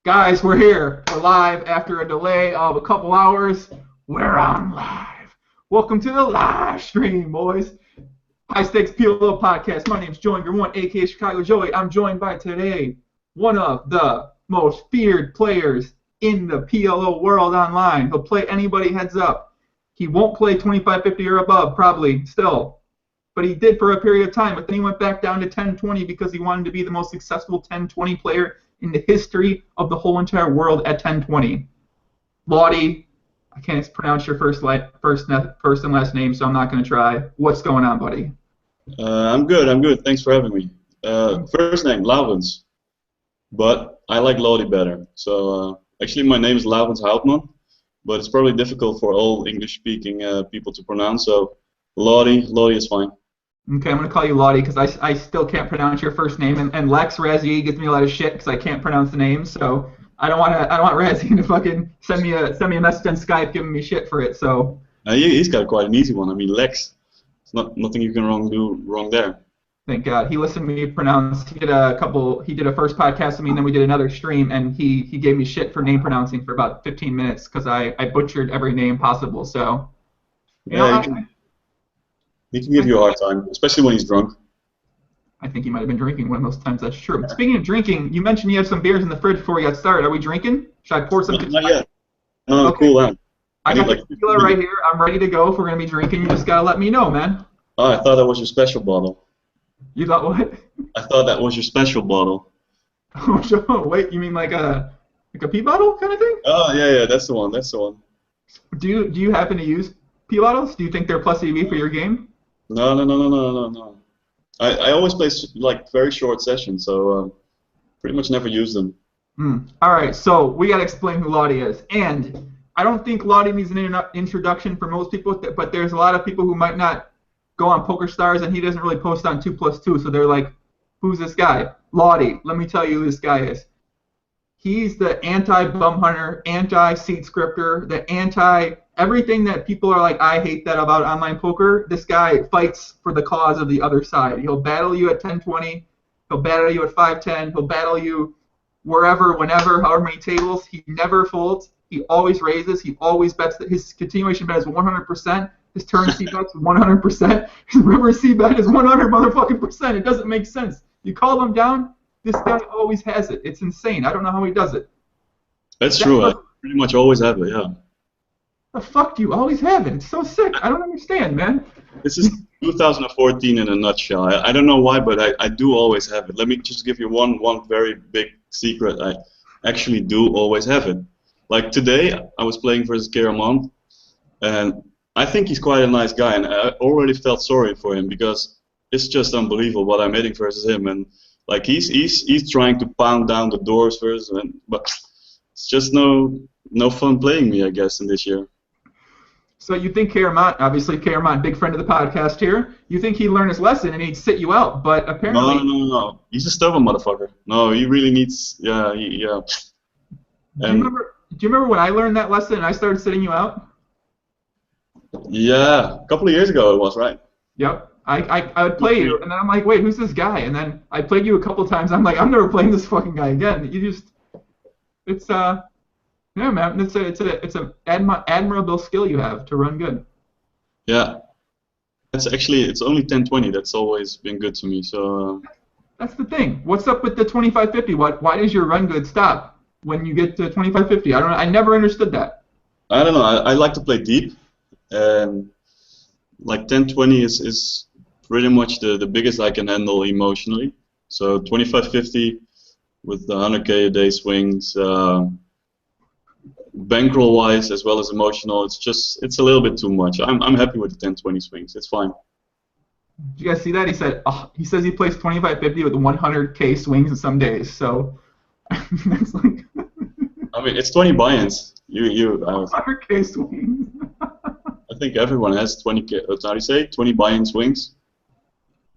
Guys, we're here. We're live after a delay of a couple hours. We're on live. Welcome to the live stream, boys. High Stakes PLO podcast. My name's Joey One, aka Chicago Joey. I'm joined by today one of the most feared players in the PLO world online. He'll play anybody heads up. He won't play 25-50 or above, probably, still. But he did for a period of time. But then he went back down to 10-20 because he wanted to be the most successful 10-20 player in the history of the whole entire world at 10-20. Lautie, I can't pronounce your first and last name, so I'm not going to try. What's going on, buddy? I'm good. Thanks for having me. First name, Laurens. But I like Lautie better. So actually my name is Laurens Houtman, but it's probably difficult for all English-speaking people to pronounce, so Lautie is fine. Okay, I'm going to call you Lautie because I still can't pronounce your first name, and Lex Razzie gives me a lot of shit because I can't pronounce the name, so I don't want Razzie to fucking send me a message on Skype giving me shit for it. So he's got quite an easy one. I mean, Lex. It's nothing you can do wrong there. Thank God. He listened to me pronounce. He did a first podcast with me, and then we did another stream, and he gave me shit for name pronouncing for about 15 minutes because I butchered every name possible. So he can give you a hard time, especially when he's drunk. I think he might have been drinking one of those times. That's true. Speaking of drinking, you mentioned you have some beers in the fridge before we got started. Are we drinking? Should I pour some? Not yet. No, okay. Cool down. I got the tequila right here. I'm ready to go if we're going to be drinking. You just got to let me know, man. Oh, I thought that was your special bottle. You thought what? I thought that was your special bottle. Oh, wait, you mean like a pee bottle kind of thing? Oh, yeah, that's the one. Do you happen to use pee bottles? Do you think they're plus EV for your game? No. I always play like very short sessions, so pretty much never use them. All right, so we got to explain who Lautie is. And I don't think Lautie needs an introduction for most people, but there's a lot of people who might not go on Pokerstars, and he doesn't really post on 2+2, so they're like, who's this guy? Lautie, let me tell you who this guy is. He's the anti-bum hunter, anti-seed scripter, the everything that people are like, I hate that about online poker. This guy fights for the cause of the other side. He'll battle you at 10-20. He'll battle you at 5-10. He'll battle you wherever, whenever, however many tables. He never folds. He always raises. He always bets. His continuation bet is 100%. His turn C bet is 100%. His river C bet is 100 motherfucking percent. It doesn't make sense. You call him down, this guy always has it. It's insane. I don't know how he does it. That's true. I pretty much always have it, yeah. The fuck do you always have it? It's so sick. I don't understand, man. This is 2014 in a nutshell. I don't know why, but I do always have it. Let me just give you one very big secret. I actually do always have it. Like today, I was playing versus Keramant, and I think he's quite a nice guy, and I already felt sorry for him because it's just unbelievable what I'm hitting versus him, and like he's trying to pound down the doors first, but it's just no fun playing me, I guess, in this year. So you think Keramant, obviously Keramant, big friend of the podcast here, you think he'd learn his lesson and he'd sit you out, but apparently... No. He's a stubborn motherfucker. No, he really needs... Yeah. Do you remember when I learned that lesson and I started sitting you out? Yeah, a couple of years ago it was, right? Yep. I would play you, and then I'm like, wait, who's this guy? And then I played you a couple of times. I'm like, I'm never playing this fucking guy again. Yeah, man, it's an admirable skill you have to run good. Yeah, it's only 10-20. That's always been good to me. So that's the thing. What's up with the 25-50? Why does your run good stop when you get to 25-50? I never understood that. I don't know. I like to play deep, and like 10-20 is pretty much the biggest I can handle emotionally. So 25-50 with the 100K a day swings. Bankroll wise as well as emotional, it's a little bit too much. I'm happy with the 10-20 swings. It's fine. Did you guys see that? He says he plays 25-50 with 100K swings in some days. So that's like. I mean, it's 20 buy-ins. 100K swings. I think everyone has 20K. How do you say? 20 buy-in swings.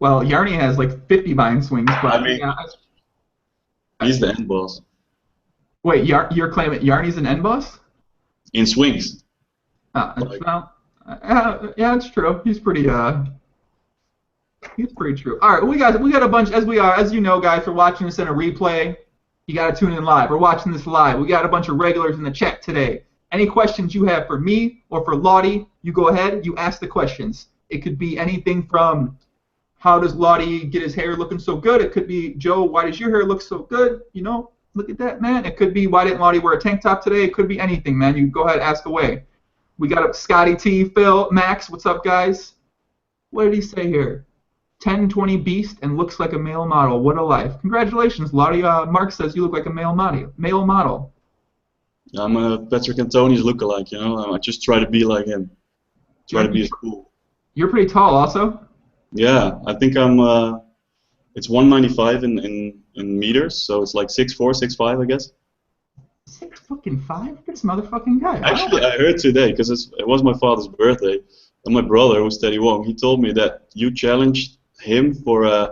Well, Yarny has like 50 buy-in swings, but I mean, he's the end boss. Wait, you're claiming Yarny's an end boss? In swings. Yeah, it's true. He's pretty true. All right, we got a bunch, as you know, guys, for watching this in a replay. You got to tune in live. We're watching this live. We got a bunch of regulars in the chat today. Any questions you have for me or for Lautie, you go ahead, you ask the questions. It could be anything from how does Lautie get his hair looking so good? It could be, Joe, why does your hair look so good? You know, look at that, man. It could be, why didn't Lautie wear a tank top today? It could be anything, man. You go ahead, ask away. We got Scotty T, Phil, Max. What's up, guys? What did he say here? 1020 beast and looks like a male model. What a life. Congratulations, Lautie. Mark says you look like a male model. I'm a Patrick and Tony's lookalike, you know. I just try to be like him. Try to be as cool. You're pretty tall also. Yeah, I think I'm, it's 195 in meters, so it's like 6'4", 6'5", I guess. 6'5"? This motherfucking guy. Actually, I heard today, because it was my father's birthday, and my brother, who's Teddy Wong, he told me that you challenged him for a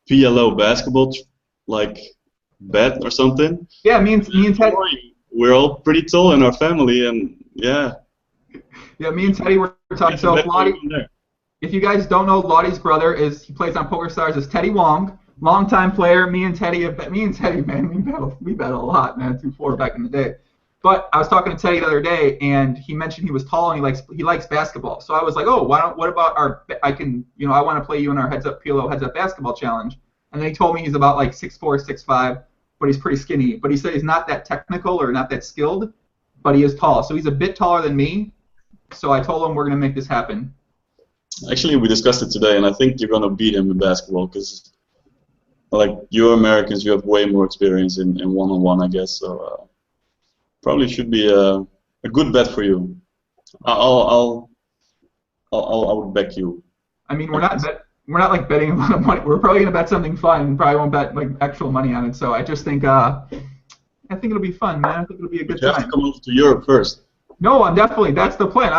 PLO basketball bet or something. Yeah, me and Teddy. We're all pretty tall in our family, and yeah. Yeah, me and Teddy were talking. So if you guys don't know, Lautie's brother he plays on Pokerstars is Teddy Wong, longtime player. Me and Teddy, man, we bet a lot, man, 2-4 back in the day. But I was talking to Teddy the other day, and he mentioned he was tall and he likes basketball. So I was like, oh, what about I want to play you in our heads up basketball challenge. And then he told me he's about like 6'4", 6'5", but he's pretty skinny. But he said he's not that technical or not that skilled, but he is tall. So he's a bit taller than me. So I told him we're gonna make this happen. Actually, we discussed it today, and I think you're gonna beat him in basketball because, like, you're Americans, you have way more experience in one-on-one, I guess. So. Probably should be a good bet for you. I would back you. I mean, we're not like betting a lot of money. We're probably gonna bet something fun. And probably won't bet like actual money on it. So I just think it'll be fun, man. I think it'll be a good time. You have to come over to Europe first. No, that's the plan.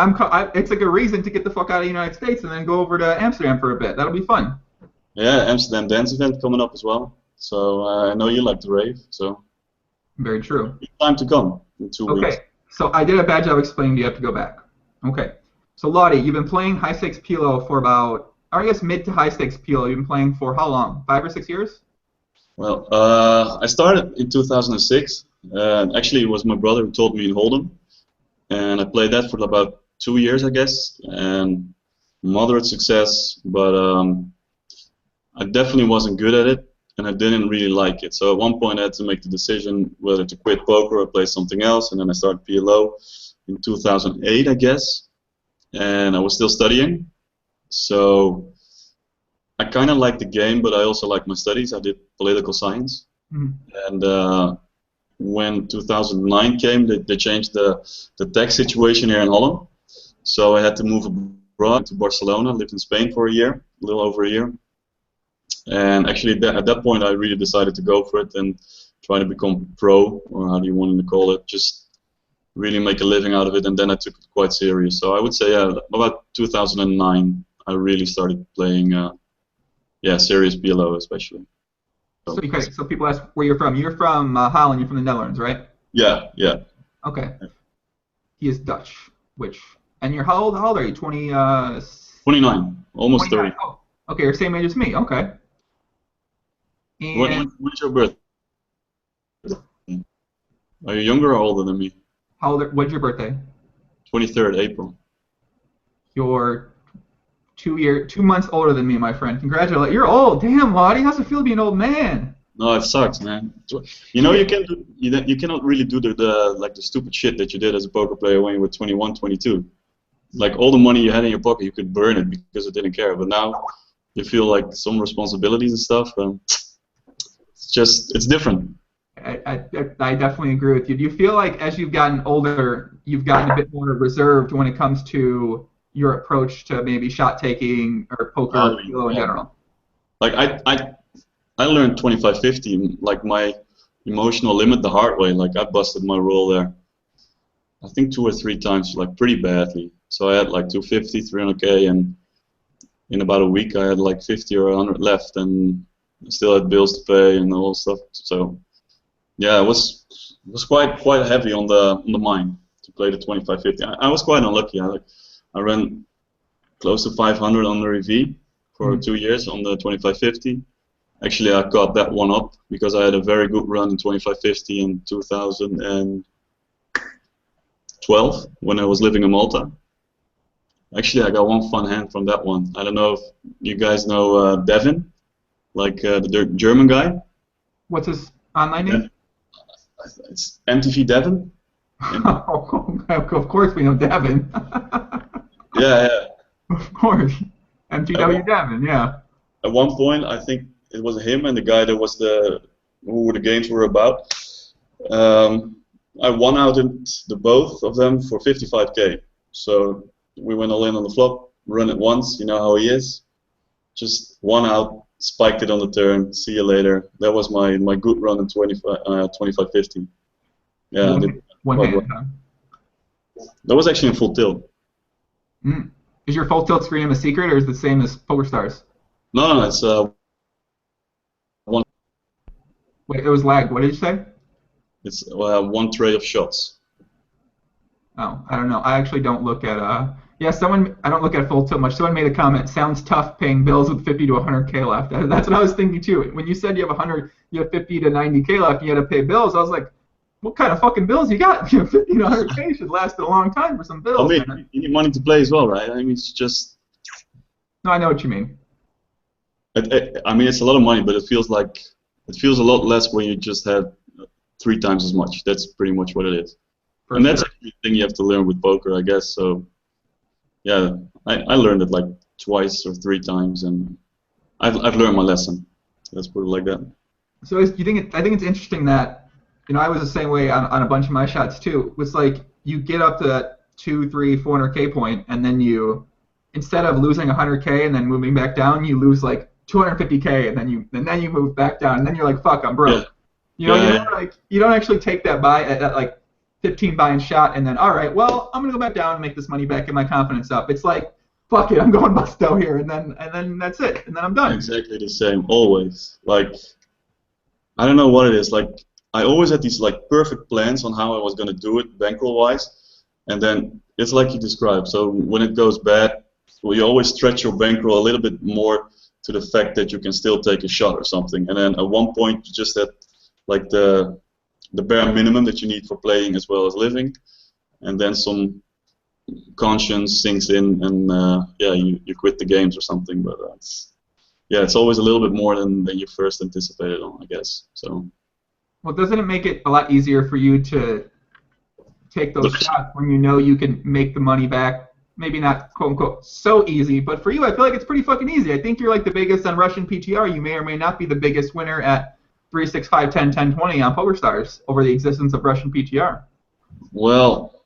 It's like a reason to get the fuck out of the United States and then go over to Amsterdam for a bit. That'll be fun. Yeah, Amsterdam dance event coming up as well. So I know you like to rave. So. Very true. It's time to come in 2 weeks. Okay, so I did a bad job explaining. You have to go back. Okay, so Lautie, you've been playing high stakes PLO for about, or I guess mid to high stakes PLO. You've been playing for how long? 5 or 6 years? Well, I started in 2006. Actually, it was my brother who told me in Hold'em, and I played that for about 2 years, I guess, and moderate success. But I definitely wasn't good at it. And I didn't really like it. So at one point I had to make the decision whether to quit poker or play something else, and then I started PLO in 2008, I guess, and I was still studying. So I kind of liked the game, but I also liked my studies. I did political science. And when 2009 came, they changed the tax situation here in Holland. So I had to move abroad to Barcelona, lived in Spain for a little over a year. And actually, at that point, I really decided to go for it and try to become pro, or how do you want to call it, just really make a living out of it. And then I took it quite serious. So I would say about 2009, I really started playing, serious PLO especially. So people ask where you're from. You're from Holland. You're from the Netherlands, right? Yeah. Okay. He is Dutch. And you're how old are you? 29, almost 30. Oh, okay, you're the same age as me. Okay. And when's your birthday? Are you younger or older than me? What's your birthday? 23rd April. You're 2 months older than me, my friend. Congratulations. You're old. Damn, Lautie. How's it feel to be an old man? No, it sucks, man. You know, you cannot really do the stupid shit that you did as a poker player when you were 21, 22. Like all the money you had in your pocket, you could burn it because you didn't care. But now you feel like some responsibilities and stuff. It's different. I definitely agree with you. Do you feel like as you've gotten older, you've gotten a bit more reserved when it comes to your approach to maybe shot taking or poker or PLO in general? Like I learned 25-50, like my emotional limit the hard way. Like I busted my roll there, I think 2 or 3 times, like pretty badly. So I had like 250, 300K, and in about a week I had like 50 or 100 left, and I still had bills to pay and all stuff. So yeah, it was quite heavy on the mind to play the 25-50. I was quite unlucky. I ran close to 500 under EV for 2 years on the 25-50. Actually, I caught that one up because I had a very good run in 2550 in 2012 when I was living in Malta. Actually, I got one fun hand from that one. I don't know if you guys know Devin, like the German guy. What's his online name? It's MTV Devin. Of course we know Devin. Yeah. Of course. MTW Devin, yeah. At one point, I think it was him and the guy that was who the games were about. I won out the both of them for 55k. So we went all in on the flop, run it once, you know how he is. Just one out, spiked it on the turn, see you later. That was my good run in 2550. Yeah, one hand, huh? That was actually in full tilt. Mm. Is your full tilt screen a secret, or is it the same as Pokerstars? No, it's one. Wait, it was lagged. What did you say? It's one tray of shots. Oh, I don't know. I actually don't look at yeah, I don't look at full tilt much. Someone made a comment. Sounds tough paying bills with 50 to 100k left. That's what I was thinking too. When you said you have 50 to 90k left, and you had to pay bills, I was like, what kind of fucking bills you got? 50 to 100k should last a long time for some bills. I mean, you need money to play as well, right? I mean, it's just. No, I know what you mean. I mean, it's a lot of money, but it feels a lot less when you just had 3 times as much. That's pretty much what it is. And that's actually the thing you have to learn with poker, I guess. So, yeah, I learned it like 2 or 3 times, and I've learned my lesson. Let's put it like that. So I think it's interesting that, I was the same way on a bunch of my shots too. It's like you get up to that 200, 300, 400k point, and then you, instead of losing 100k and then moving back down, you lose like 250k, and then you move back down, and then you're like, fuck, I'm broke. Yeah. You don't actually take that buy at like 15 buy-in shot, and then, all right, well, I'm gonna go back down and make this money back, get my confidence up. It's like, fuck it, I'm going busto here, and then that's it, and then I'm done. Exactly the same, always. Like, I don't know what it is. Like, I always had these like perfect plans on how I was gonna do it, bankroll-wise, and then it's like you described. So when it goes bad, well, you always stretch your bankroll a little bit more to the fact that you can still take a shot or something, and then at one point you just had like the bare minimum that you need for playing as well as living, and then some conscience sinks in, and yeah, you quit the games or something. But it's always a little bit more than you first anticipated on, I guess. So. Well, doesn't it make it a lot easier for you to take those shots when you know you can make the money back? Maybe not quote unquote so easy, but for you, I feel like it's pretty fucking easy. I think you're like the biggest on Russian PTR. You may or may not be the biggest winner at 3, 6, 5, 10, 10, 20 on Pokerstars over the existence of Russian PTR. Well,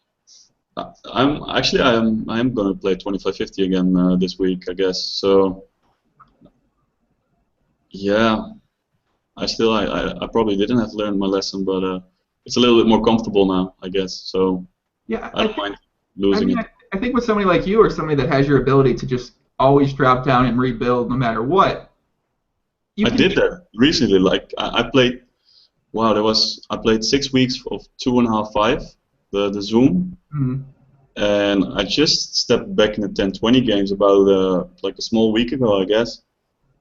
I'm going to play 2550 again this week, I guess. So yeah, I probably didn't have learned my lesson, but it's a little bit more comfortable now, I guess. So yeah, I don't mind losing it. I think with somebody like you, or somebody that has your ability to just always drop down and rebuild no matter what. I did that recently. Like I played. Wow, I played 6 weeks of 2.5, 5, the Zoom, and I just stepped back in the 10-20 games about like a small week ago, I guess,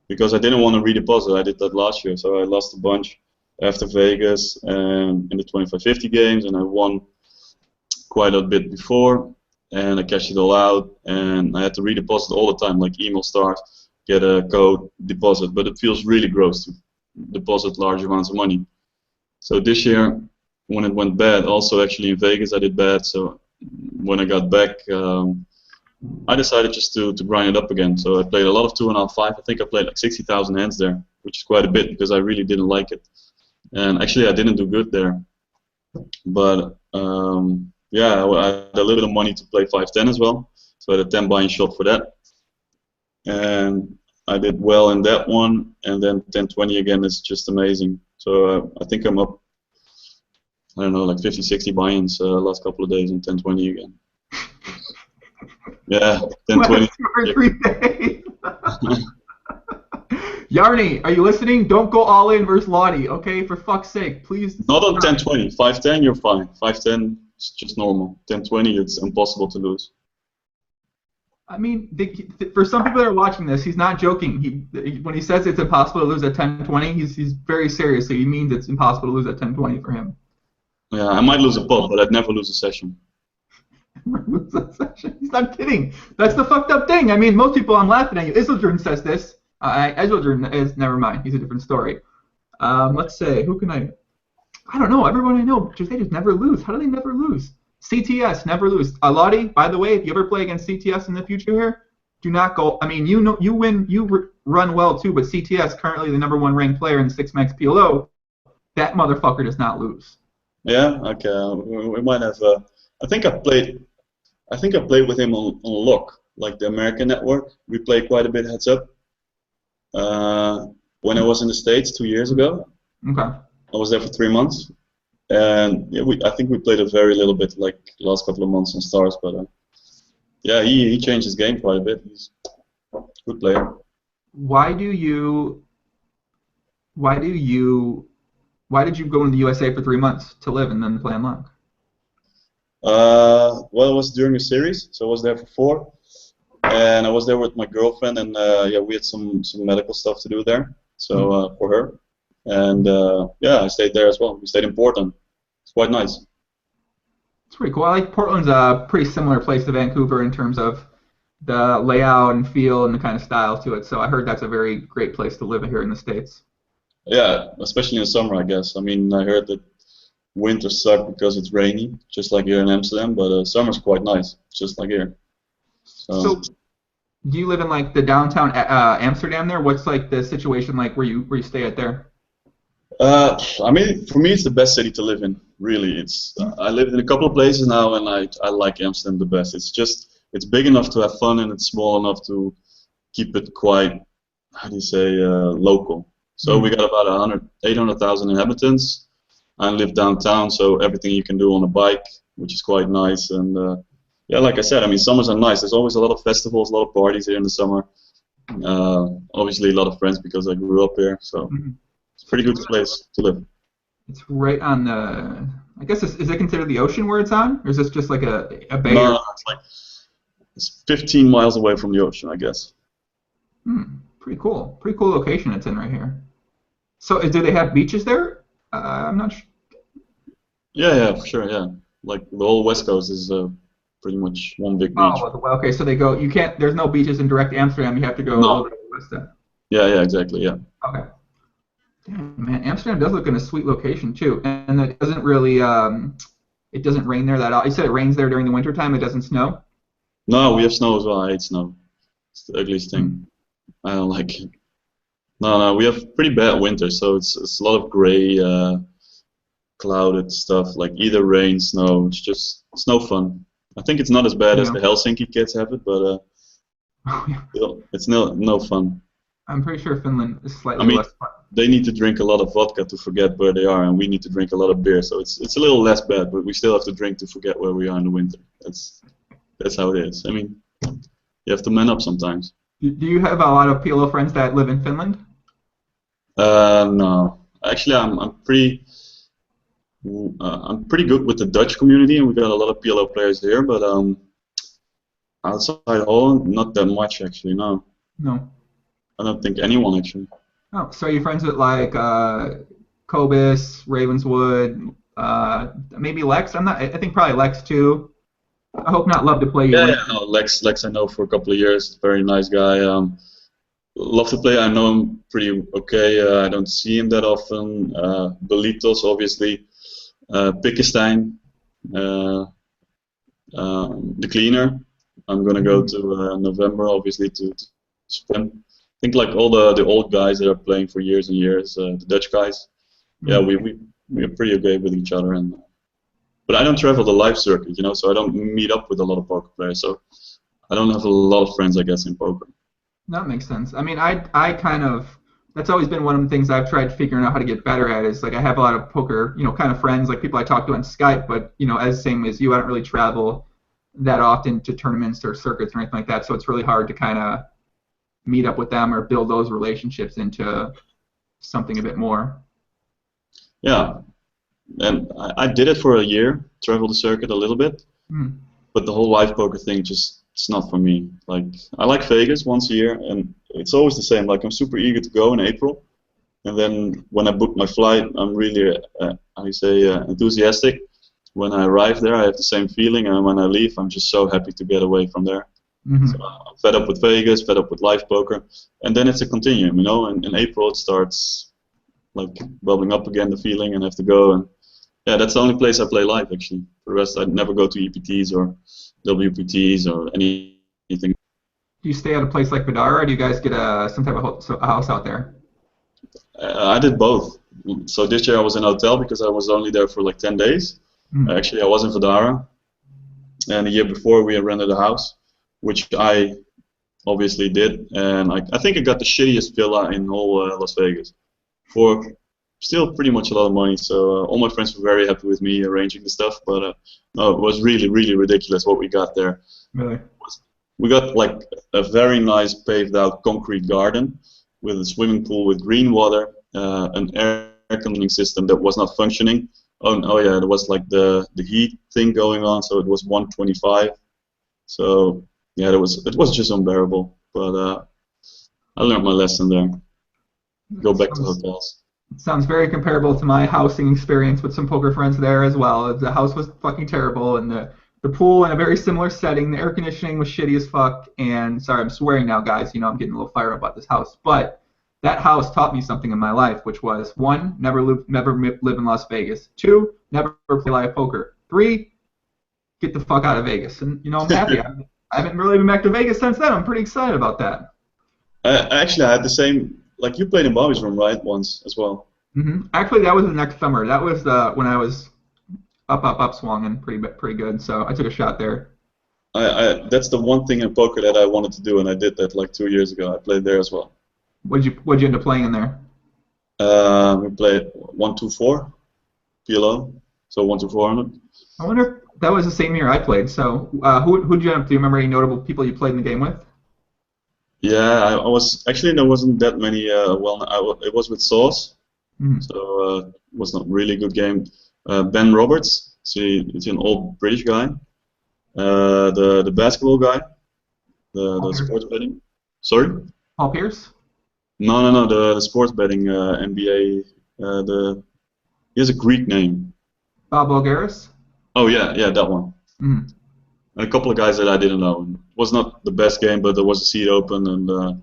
because I didn't want to redeposit. I did that last year, so I lost a bunch after Vegas and in the 25-50 games, and I won quite a bit before, and I cashed it all out, and I had to redeposit all the time, like email stars, get a code, deposit, but it feels really gross to deposit large amounts of money. So this year, when it went bad, also actually in Vegas I did bad, so when I got back, I decided just to grind it up again. So I played a lot of 2.5, 5. I think I played like 60,000 hands there, which is quite a bit because I really didn't like it. And actually I didn't do good there. But yeah, I had a little bit of money to play 5-10 as well. So I had a 10 buy-in shot for that. And I did well in that one, and then 10-20 again is just amazing. So I think I'm up, I don't know, like 50, 60 buy-ins last couple of days in 10-20 again. Yeah, 10-20. For 3 days. Yarny, are you listening? Don't go all in versus Lautie, okay? For fuck's sake, please. Not on 10-20. 5-10, you're fine. 5-10, it's just normal. 10-20, it's impossible to lose. I mean, for some people that are watching this, he's not joking. When he says it's impossible to lose at 10-20, he's very serious. So he means it's impossible to lose at 10-20 for him. Yeah, I might lose a pot, but I'd never lose a session. He's not kidding. That's the fucked up thing. I mean, most people, I'm laughing at you. Isildren says this. Isildren is, never mind. He's a different story. Let's say, who can I don't know. Everyone I know, they just never lose. How do they never lose? CTS, never lose. Lautie, by the way, if you ever play against CTS in the future here, do not go. I mean, you know, you win, run well too, but CTS, currently the #1 ranked player in 6-max PLO, that motherfucker does not lose. Yeah, okay. We might have. I think I played with him on Lock, like the American network. We played quite a bit heads up. When I was in the States 2 years ago. Okay. I was there for 3 months, and yeah, I think we played a very little bit, like last couple of months on Stars. But yeah, he changed his game quite a bit. He's a good player. Why did you go into the USA for 3 months to live and then play on Lock? Well, it was during a series, so I was there for 4, and I was there with my girlfriend, and yeah, we had some medical stuff to do there, so for her, and yeah, I stayed there as well. We stayed in Portland. It's quite nice. It's pretty cool. I like Portland's a pretty similar place to Vancouver in terms of the layout and feel and the kind of style to it. So I heard that's a very great place to live here in the States. Yeah, especially in the summer, I guess. I mean, I heard that winters suck because it's rainy, just like here in Amsterdam, but summer's quite nice, just like here. So do you live in like the downtown Amsterdam there? What's like the situation like where you stay at there? I mean, for me, it's the best city to live in. Really, I lived in a couple of places now, and I like Amsterdam the best. It's big enough to have fun, and it's small enough to keep it quite, how do you say, local. So we got about 800,000 inhabitants. I live downtown, so everything you can do on a bike, which is quite nice. And yeah, like I said, I mean, summers are nice. There's always a lot of festivals, a lot of parties here in the summer. Obviously, a lot of friends because I grew up here, so it's a pretty good place to live. It's right on the. I guess is it considered the ocean where it's on, or is this just like a bay? No, it's 15 miles away from the ocean, I guess. Pretty cool. Pretty cool location it's in right here. So, do they have beaches there? I'm not sure. Yeah, for sure. Yeah, like the whole West Coast is pretty much one big beach. Oh, okay. So they go. You can't. There's no beaches in direct Amsterdam. You have to go over to the west end. Yeah, exactly. Yeah. Okay. Damn, man, Amsterdam does look in a sweet location too, and it doesn't really. It doesn't rain there that often. You said it rains there during the winter time. It doesn't snow. No, we have snow as well. I hate snow. It's the ugliest thing. I don't like it. No, we have pretty bad winter, so it's a lot of gray, clouded stuff, like either rain, snow. It's no fun. I think it's not as bad as the Helsinki kids have it, but it's no fun. I'm pretty sure Finland is slightly less fun. They need to drink a lot of vodka to forget where they are, and we need to drink a lot of beer, so it's a little less bad, but we still have to drink to forget where we are in the winter. That's how it is. I mean, you have to man up sometimes. Do you have a lot of PLO friends that live in Finland? No. Actually, I'm pretty good with the Dutch community, and we got a lot of PLO players here. But outside Holland, not that much actually. No. No. I don't think anyone actually. Oh, so are you friends with like Cobus, Ravenswood, maybe Lex? I think probably Lex too. I hope not love to play you. Yeah, no, Lex I know for a couple of years. Very nice guy. Love to play. I know him pretty okay. I don't see him that often. Belitos, obviously. Pickestein. The cleaner. I'm gonna go to November, obviously, to spend. I think like all the old guys that are playing for years and years, the Dutch guys. Yeah, we're pretty okay with each other, but I don't travel the live circuit, so I don't meet up with a lot of poker players. So I don't have a lot of friends, I guess, in poker. That makes sense. I mean, I kind of, that's always been one of the things I've tried figuring out how to get better at is like I have a lot of poker, kind of friends, like people I talk to on Skype, but, as same as you, I don't really travel that often to tournaments or circuits or anything like that, so it's really hard to kind of meet up with them or build those relationships into something a bit more. Yeah. And I did it for a year, traveled the circuit a little bit, but the whole live poker thing just it's not for me. Like I like Vegas once a year, and it's always the same. Like I'm super eager to go in April, and then when I book my flight, I'm really, how you say, enthusiastic. When I arrive there, I have the same feeling, and when I leave, I'm just so happy to get away from there. So I'm fed up with Vegas, fed up with live poker, and then it's a continuum, you know. And in April, it starts like bubbling up again, the feeling, and I have to go. And yeah, that's the only place I play live actually. For the rest, I never go to EPTs or WPTs or anything. Do you stay at a place like Vidara, or do you guys get some type of a house out there? I did both. So this year I was in a hotel because I was only there for like 10 days. Actually, I was in Vidara, and the year before we had rented a house, which I obviously did, and I think I got the shittiest villa in whole Las Vegas for still pretty much a lot of money. So all my friends were very happy with me arranging the stuff, but no, it was really, really ridiculous what we got there. Really? We got like a very nice paved out concrete garden with a swimming pool with green water, an air conditioning system that was not functioning. Oh yeah, there was like the heat thing going on, so it was 125. So yeah, it was just unbearable. But I learned my lesson there. Go back to hotels. Sounds very comparable to my housing experience with some poker friends there as well. The house was fucking terrible, and the pool in a very similar setting. The air conditioning was shitty as fuck. And sorry, I'm swearing now, guys. You know, I'm getting a little fired up about this house, but that house taught me something in my life, which was 1, never live in Las Vegas. 2, never play live poker. 3, get the fuck out of Vegas. And you know, I'm happy. I haven't really been back to Vegas since then. I'm pretty excited about that. Actually, I had the same. Like you played in Bobby's room, right? Once as well. Actually, that was the next summer. That was when I was up swung and pretty good. So I took a shot there. That's the one thing in poker that I wanted to do, and I did that like 2 years ago. I played there as well. What'd you end up playing in there? We played 1-2-4 PLO, so 1-400. I wonder if that was the same year I played. So who'd you end up? Do you remember any notable people you played in the game with? Yeah, I was actually there wasn't that many. It was with Sauce, so it was not really a good game. Ben Roberts, he's an old British guy. The basketball guy, the sports betting. Sorry. Paul Pierce. No, the sports betting NBA. He has a Greek name. Bob Bulgaris. Oh yeah, that one. And a couple of guys that I didn't know. It was not the best game, but there was a seat open, and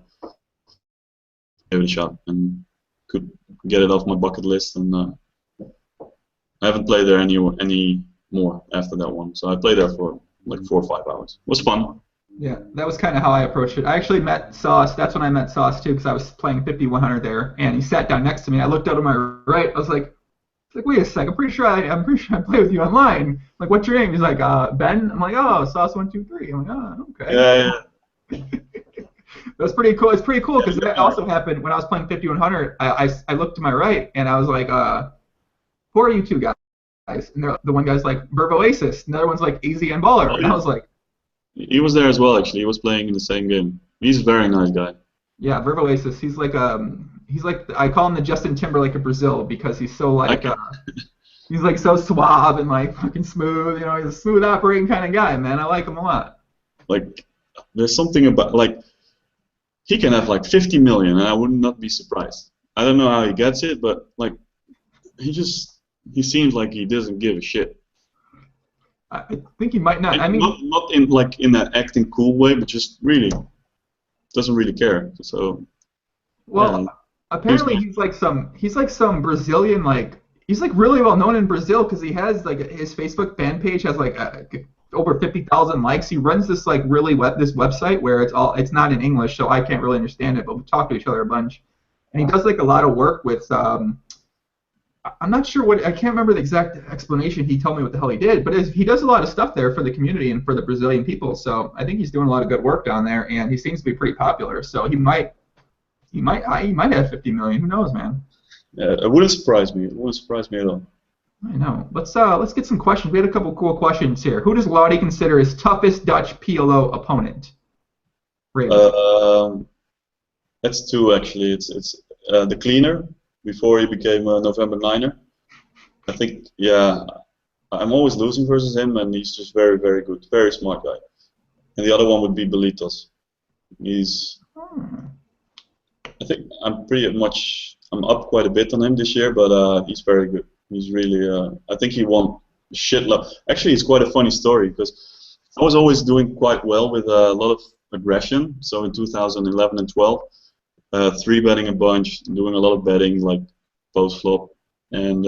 gave it a shot and could get it off my bucket list. And I haven't played there any more after that one. So I played there for like 4 or 5 hours. It was fun. Yeah, that was kind of how I approached it. I actually met Sauce. That's when I met Sauce too, because I was playing 5100 there, and he sat down next to me. I looked out to my right. I was like, wait a sec. I'm pretty sure I play with you online. I'm like, what's your name? He's like, Ben. I'm like, oh, Sauce123. I'm like, oh, okay. Yeah. That's pretty cool. It's pretty cool because that also happened when I was playing 5100. I looked to my right and I was like, who are you two guys? And the one guy's like Verboasis, and the other one's like Easy and Baller. And I was like, he was there as well. Actually, he was playing in the same game. He's a very nice guy. Yeah, Verboasis. He's like I call him the Justin Timberlake of Brazil because he's so like he's like so suave and like fucking smooth. You know, he's a smooth operating kind of guy, man. I like him a lot. Like, there's something about like he can have like 50 million, and I would not be surprised. I don't know how he gets it, but like he seems like he doesn't give a shit. I think he might not. And I mean, not in like in that acting cool way, but just really doesn't really care. So. Well, yeah. Apparently he's like some Brazilian he's like really well known in Brazil because he has like his Facebook fan page has like over 50,000 likes. He runs this like this website where it's not in English, so I can't really understand it, but we talk to each other a bunch. And he does like a lot of work with I'm not sure I can't remember the exact explanation. He told me what the hell he did, but he does a lot of stuff there for the community and for the Brazilian people. So I think he's doing a lot of good work down there, and he seems to be pretty popular. So he might have 50 million. Who knows, man? Yeah, it wouldn't surprise me. It wouldn't surprise me at all. I know. Let's get some questions. We had a couple cool questions here. Who does Lautie consider his toughest Dutch PLO opponent? That's 2 actually. It's the cleaner before he became a November 9er. I think I'm always losing versus him, and he's just very, very good, very smart guy. and the other one would be Belitos. He's, I think I'm up quite a bit on him this year, but he's very good. He's really, I think he won a shitload. Actually, it's quite a funny story because I was always doing quite well with a lot of aggression. So in 2011 and 12, 3-betting a bunch, doing a lot of betting like post flop, and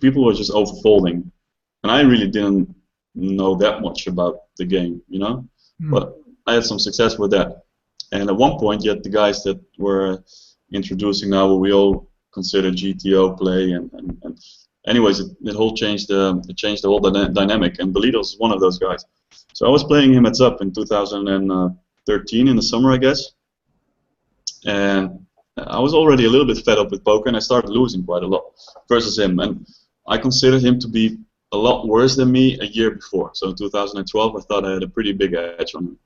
people were just overfolding, and I really didn't know that much about the game, you know. But I had some success with that, and at one point, yet the guys that were introducing now what we all consider GTO play, and anyways, it whole changed the whole dynamic, and Belitos is one of those guys. So I was playing him heads up in 2013 in the summer, I guess, and I was already a little bit fed up with poker, and I started losing quite a lot versus him, and I considered him to be a lot worse than me a year before. So in 2012, I thought I had a pretty big edge on him.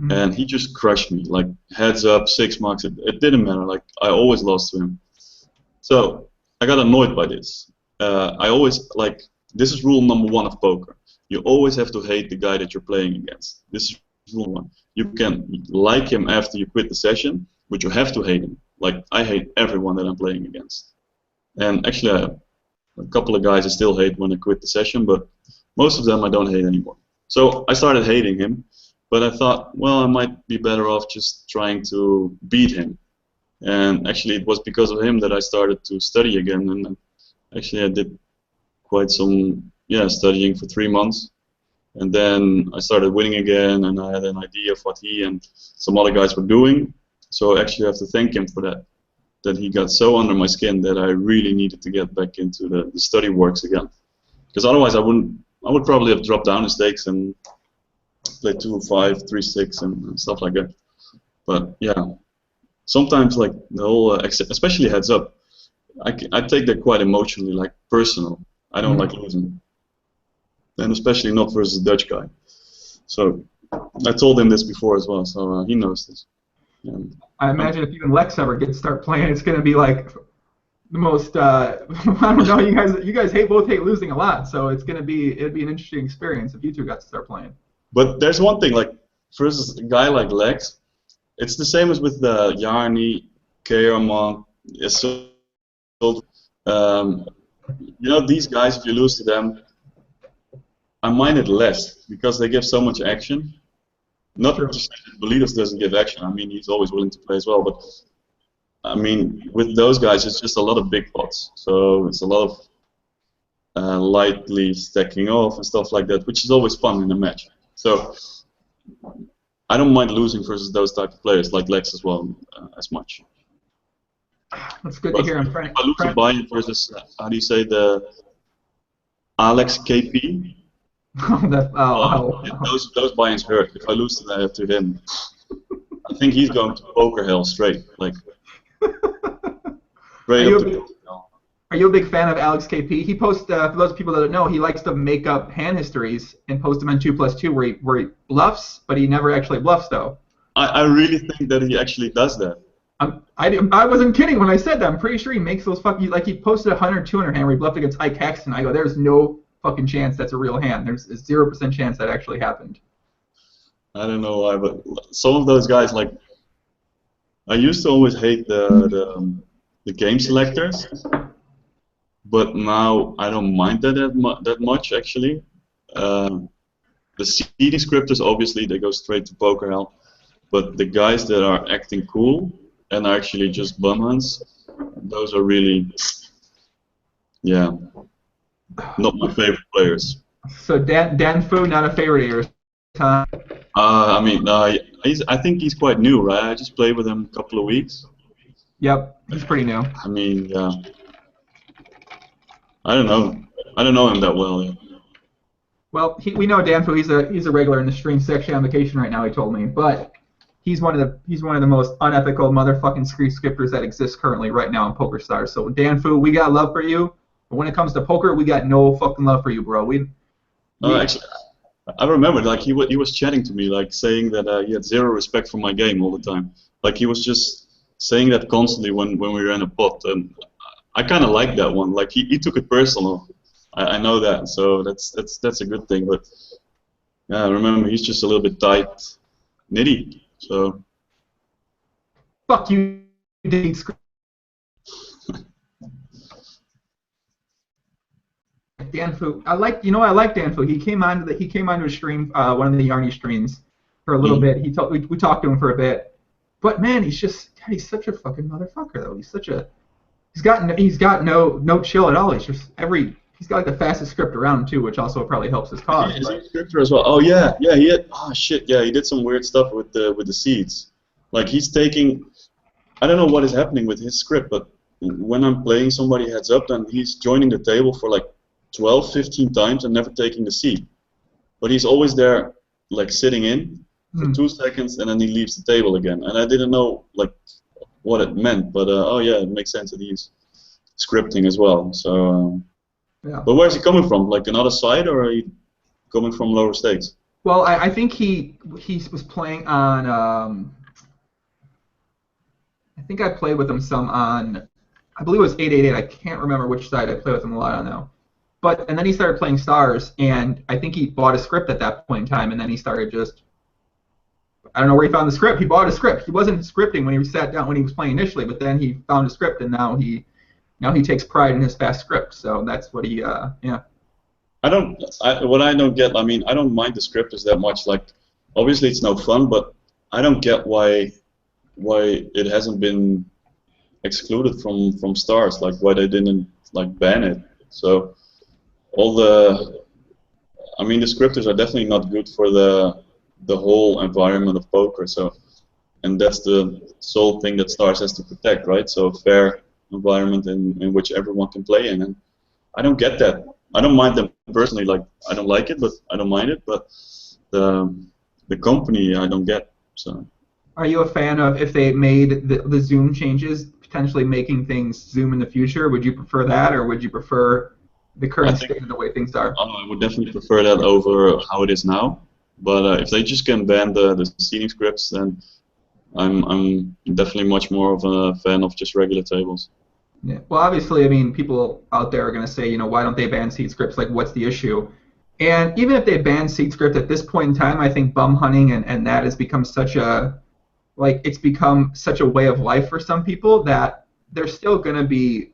And he just crushed me, like heads up, 6 marks. It didn't matter. Like I always lost to him. So I got annoyed by this. I always this is rule number 1 of poker. You always have to hate the guy that you're playing against. This is rule 1. You can like him after you quit the session, but you have to hate him. Like I hate everyone that I'm playing against. And actually, a couple of guys I still hate when I quit the session, but most of them I don't hate anymore. So I started hating him. But I thought, well, I might be better off just trying to beat him. And actually, it was because of him that I started to study again. And actually, I did quite some studying for 3 months. And then I started winning again, and I had an idea of what he and some other guys were doing. So actually, I have to thank him for that. That he got so under my skin that I really needed to get back into the study works again. Because otherwise, I would probably have dropped down in stakes and play 2-5, 3-6, and stuff like that. But yeah, sometimes like the whole, especially heads up, I take that quite emotionally, like personal. I don't like losing, and especially not versus a Dutch guy. So I told him this before as well, so he knows this. And I imagine if you and Lex ever start playing, it's going to be like the most. I don't know. You guys both hate losing a lot, so it'd be an interesting experience if you two got to start playing. But there's one thing, like versus a guy like Lex, it's the same as with the Yarny, Keirman, you know, these guys, if you lose to them, I mind it less because they give so much action. Not just that Belitos doesn't give action. I mean, he's always willing to play as well. But I mean, with those guys, it's just a lot of big pots. So it's a lot of lightly stacking off and stuff like that, which is always fun in a match. So I don't mind losing versus those type of players like Lex as well as much. That's good to hear. If I lose a buy-in versus how do you say the Alex KP? Those buy-ins hurt. If I lose to him, I think he's going to poker hell straight, like straight up to poker hell. Are you a big fan of Alex KP? He posts, for those people that don't know, he likes to make up hand histories and post them on 2+2 where he bluffs, but he never actually bluffs, though. I really think that he actually does that. I wasn't kidding when I said that. I'm pretty sure he makes those fucking, like he posted a 100, 200 hand where he bluffed against Ike Hexton. I go, there's no fucking chance that's a real hand. There's a 0% chance that actually happened. I don't know why, but some of those guys, like, I used to always hate the game selectors. But now I don't mind that much actually. The CD scripters, obviously, they go straight to poker hell. But the guys that are acting cool and are actually just bumhunts, those are really, not my favorite players. So Dan Fu, not a favorite of yours, huh? I mean, I think he's quite new, right? I just played with him a couple of weeks. Yep, he's pretty new. I mean, I don't know. I don't know him that well yet. Well, we know Dan Fu. He's a regular in the stream section on vacation right now. He told me, but he's one of the most unethical motherfucking scripters that exists currently right now in Pokerstars. So Dan Fu, we got love for you, but when it comes to poker, we got no fucking love for you, bro. Actually, I remember, like he was chatting to me, like saying that he had zero respect for my game all the time. Like he was just saying that constantly when we were in a pot, and I kind of like that one. Like he took it personal. I know that, so that's a good thing. But Yeah, remember, he's just a little bit tight, nitty. So Fuck you, Dane. Danfu, I like Danfu. He came onto a stream, one of the Yarny streams, for a little mhm. bit. We talked to him for a bit, but man, he's such a fucking motherfucker though. He's got no chill at all. He's got like the fastest script around too, which also probably helps his cause. Is he a But scripter as well? Oh yeah, yeah. He had. Oh shit, yeah. He did some weird stuff with the seeds. Like he's taking. I don't know what is happening with his script, but when I'm playing somebody heads up, then he's joining the table for like 12, 15 times and never taking the seat. But he's always there, like sitting in for hmm, 2 seconds, and then he leaves the table again. And I didn't know like what it meant, but oh yeah, it makes sense that he's scripting as well. So, yeah. but where's he coming from? Like another side, or are he coming from lower stakes? Well, I think he was playing on. I think I played with him some on. I believe it was 888. I can't remember which side I played with him a lot on now. But and then he started playing stars, and I think he bought a script at that point in time, and then he started just I don't know where he found the script. He bought a script. He wasn't scripting when he sat down when he was playing initially, but then he found a script, and now he takes pride in his fast script. So that's what he yeah. What I don't get. I mean, I don't mind the scripters that much. Like, obviously it's no fun, but I don't get why it hasn't been excluded from stars. Like, why they didn't like ban it. So all the, I mean, the scripters are definitely not good for the whole environment of poker. So, and that's the sole thing that stars has to protect, right? So a fair environment in which everyone can play in. And I don't get that. I don't mind them personally. Like I don't like it, but I don't mind it. But the the company I don't get. So Are you a fan of if they made the Zoom changes, potentially making things Zoom in the future? Would you prefer that, or would you prefer the I current think state of the way things are? I would definitely prefer that over how it is now. But if they just can ban the seating scripts, then I'm definitely much more of a fan of just regular tables. Yeah. Well, obviously, I mean, people out there are going to say, why don't they ban seed scripts? Like, what's the issue? And even if they ban seed script at this point in time, I think bum hunting and that has become it's become such a way of life for some people that they're still going to be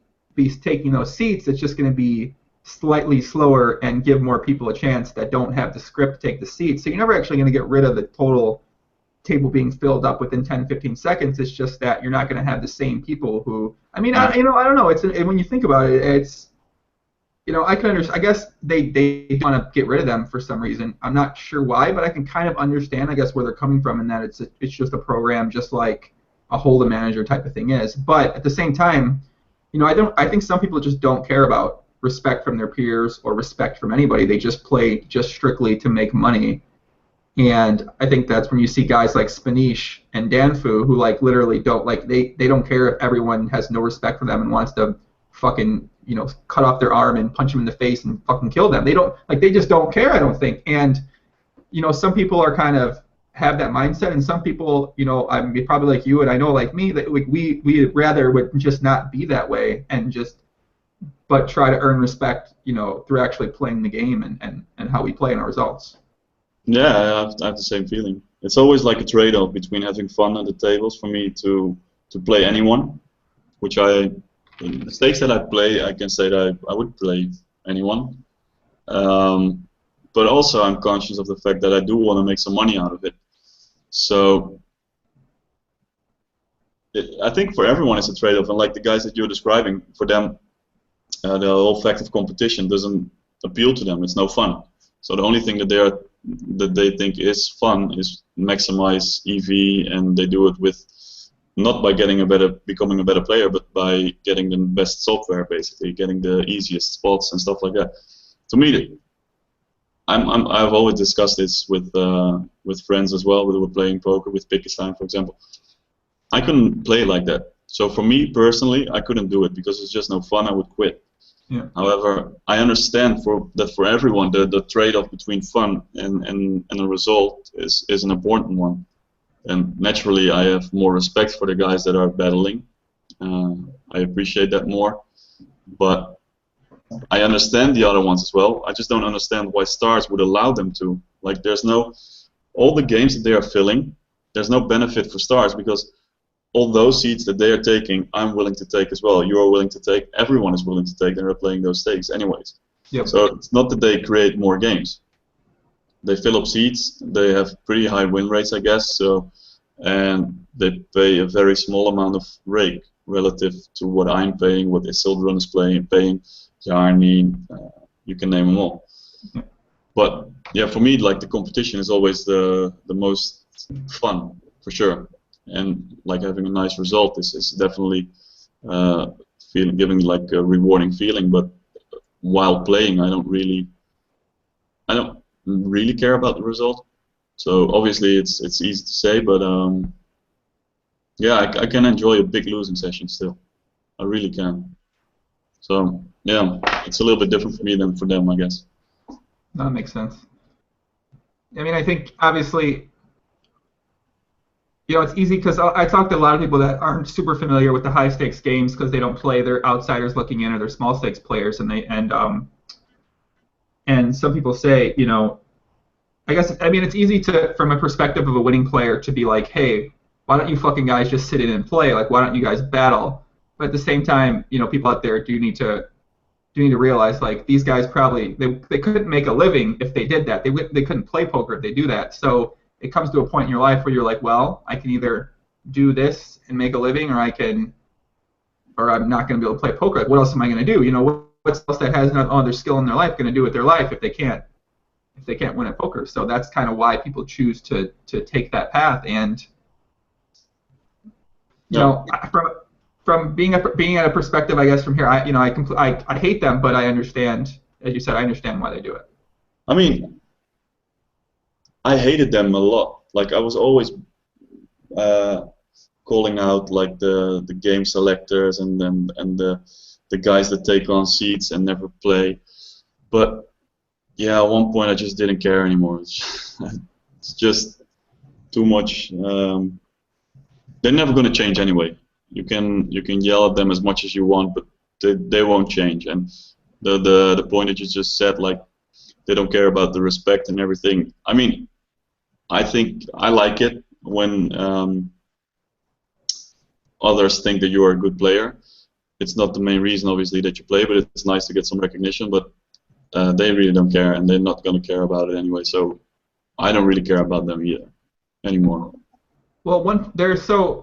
taking those seats. It's just going to be slightly slower and give more people a chance that don't have the script take the seats. So you're never actually going to get rid of the total table being filled up within 10, 15 seconds. It's just that you're not going to have the same people who. I mean, Yeah. I don't know. When you think about it, it's I can understand. I guess they want to get rid of them for some reason. I'm not sure why, but I can kind of understand. I guess where they're coming from, in that it's just a program, just like a hold a manager type of thing is. But at the same time, I think some people just don't care about respect from their peers or respect from anybody. They just play just strictly to make money. And I think that's when you see guys like Spanish and Danfu who like literally don't they don't care if everyone has no respect for them and wants to fucking cut off their arm and punch them in the face and fucking kill them. They just don't care, I don't think. And some people are kind of have that mindset, and some people I mean probably like you and I know like me that we rather would just not be that way and just but try to earn respect through actually playing the game and how we play and our results. Yeah, I have the same feeling. It's always like a trade-off between having fun at the tables for me to play anyone, which the stakes that I play, I can say that I would play anyone. Um, but also I'm conscious of the fact that I do want to make some money out of it. So I think for everyone it's a trade-off, and like the guys that you're describing, for them the whole fact of competition doesn't appeal to them. It's no fun. So the only thing that they think is fun is maximize EV, and they do it with not by becoming a better player, but by getting the best software, basically getting the easiest spots and stuff like that. To me, I've always discussed this with friends as well, who were playing poker with Pokerstars, for example. I couldn't play like that. So for me personally, I couldn't do it because it's just no fun. I would quit. Yeah. However, I understand that for everyone, the trade-off between fun and a result is an important one. And naturally, I have more respect for the guys that are battling. I appreciate that more. But I understand the other ones as well. I just don't understand why stars would allow them to. Like there's no, all the games that they are filling, there's no benefit for stars because all those seats that they are taking, I'm willing to take as well. You are willing to take. Everyone is willing to take. They're playing those stakes anyways. Yep. So it's not that they create more games. They fill up seats. They have pretty high win rates, I guess. So, and they pay a very small amount of rake relative to what I'm paying, what Isildur is paying, Jarni, you can name them all. But yeah, for me, like the competition is always the most fun for sure. And like having a nice result is definitely giving like a rewarding feeling. But while playing, I don't really care about the result. So obviously it's easy to say, but yeah, I can enjoy a big losing session still. I really can. So yeah, it's a little bit different for me than for them, I guess. That makes sense. I mean, I think obviously, you know, it's easy because I talk to a lot of people that aren't super familiar with the high stakes games because they don't play. They're outsiders looking in, or they're small stakes players, and some people say, you know, I mean, it's easy to, from a perspective of a winning player, to be like, hey, why don't you fucking guys just sit in and play? Like, why don't you guys battle? But at the same time, you know, people out there do need to realize, like, these guys probably they couldn't make a living if they did that. They couldn't play poker if they do that. So it comes to a point in your life where you're like, well, I can either do this and make a living, or I'm not going to be able to play poker. Like, what else am I going to do? You know, what else that has no other skill in their life going to do with their life if they can't win at poker? So that's kind of why people choose to take that path. And you know, from being at a perspective, I guess from here, I hate them, but I understand, as you said, I understand why they do it. I mean, I hated them a lot. Like I was always calling out like the game selectors and the guys that take on seats and never play. But yeah, at one point I just didn't care anymore. It's just too much. They're never going to change anyway. You can yell at them as much as you want, but they won't change. And the point that you just said, like they don't care about the respect and everything. I mean, I think I like it when others think that you are a good player. It's not the main reason, obviously, that you play, but it's nice to get some recognition. But they really don't care, and they're not going to care about it anyway. So I don't really care about them either anymore. Well,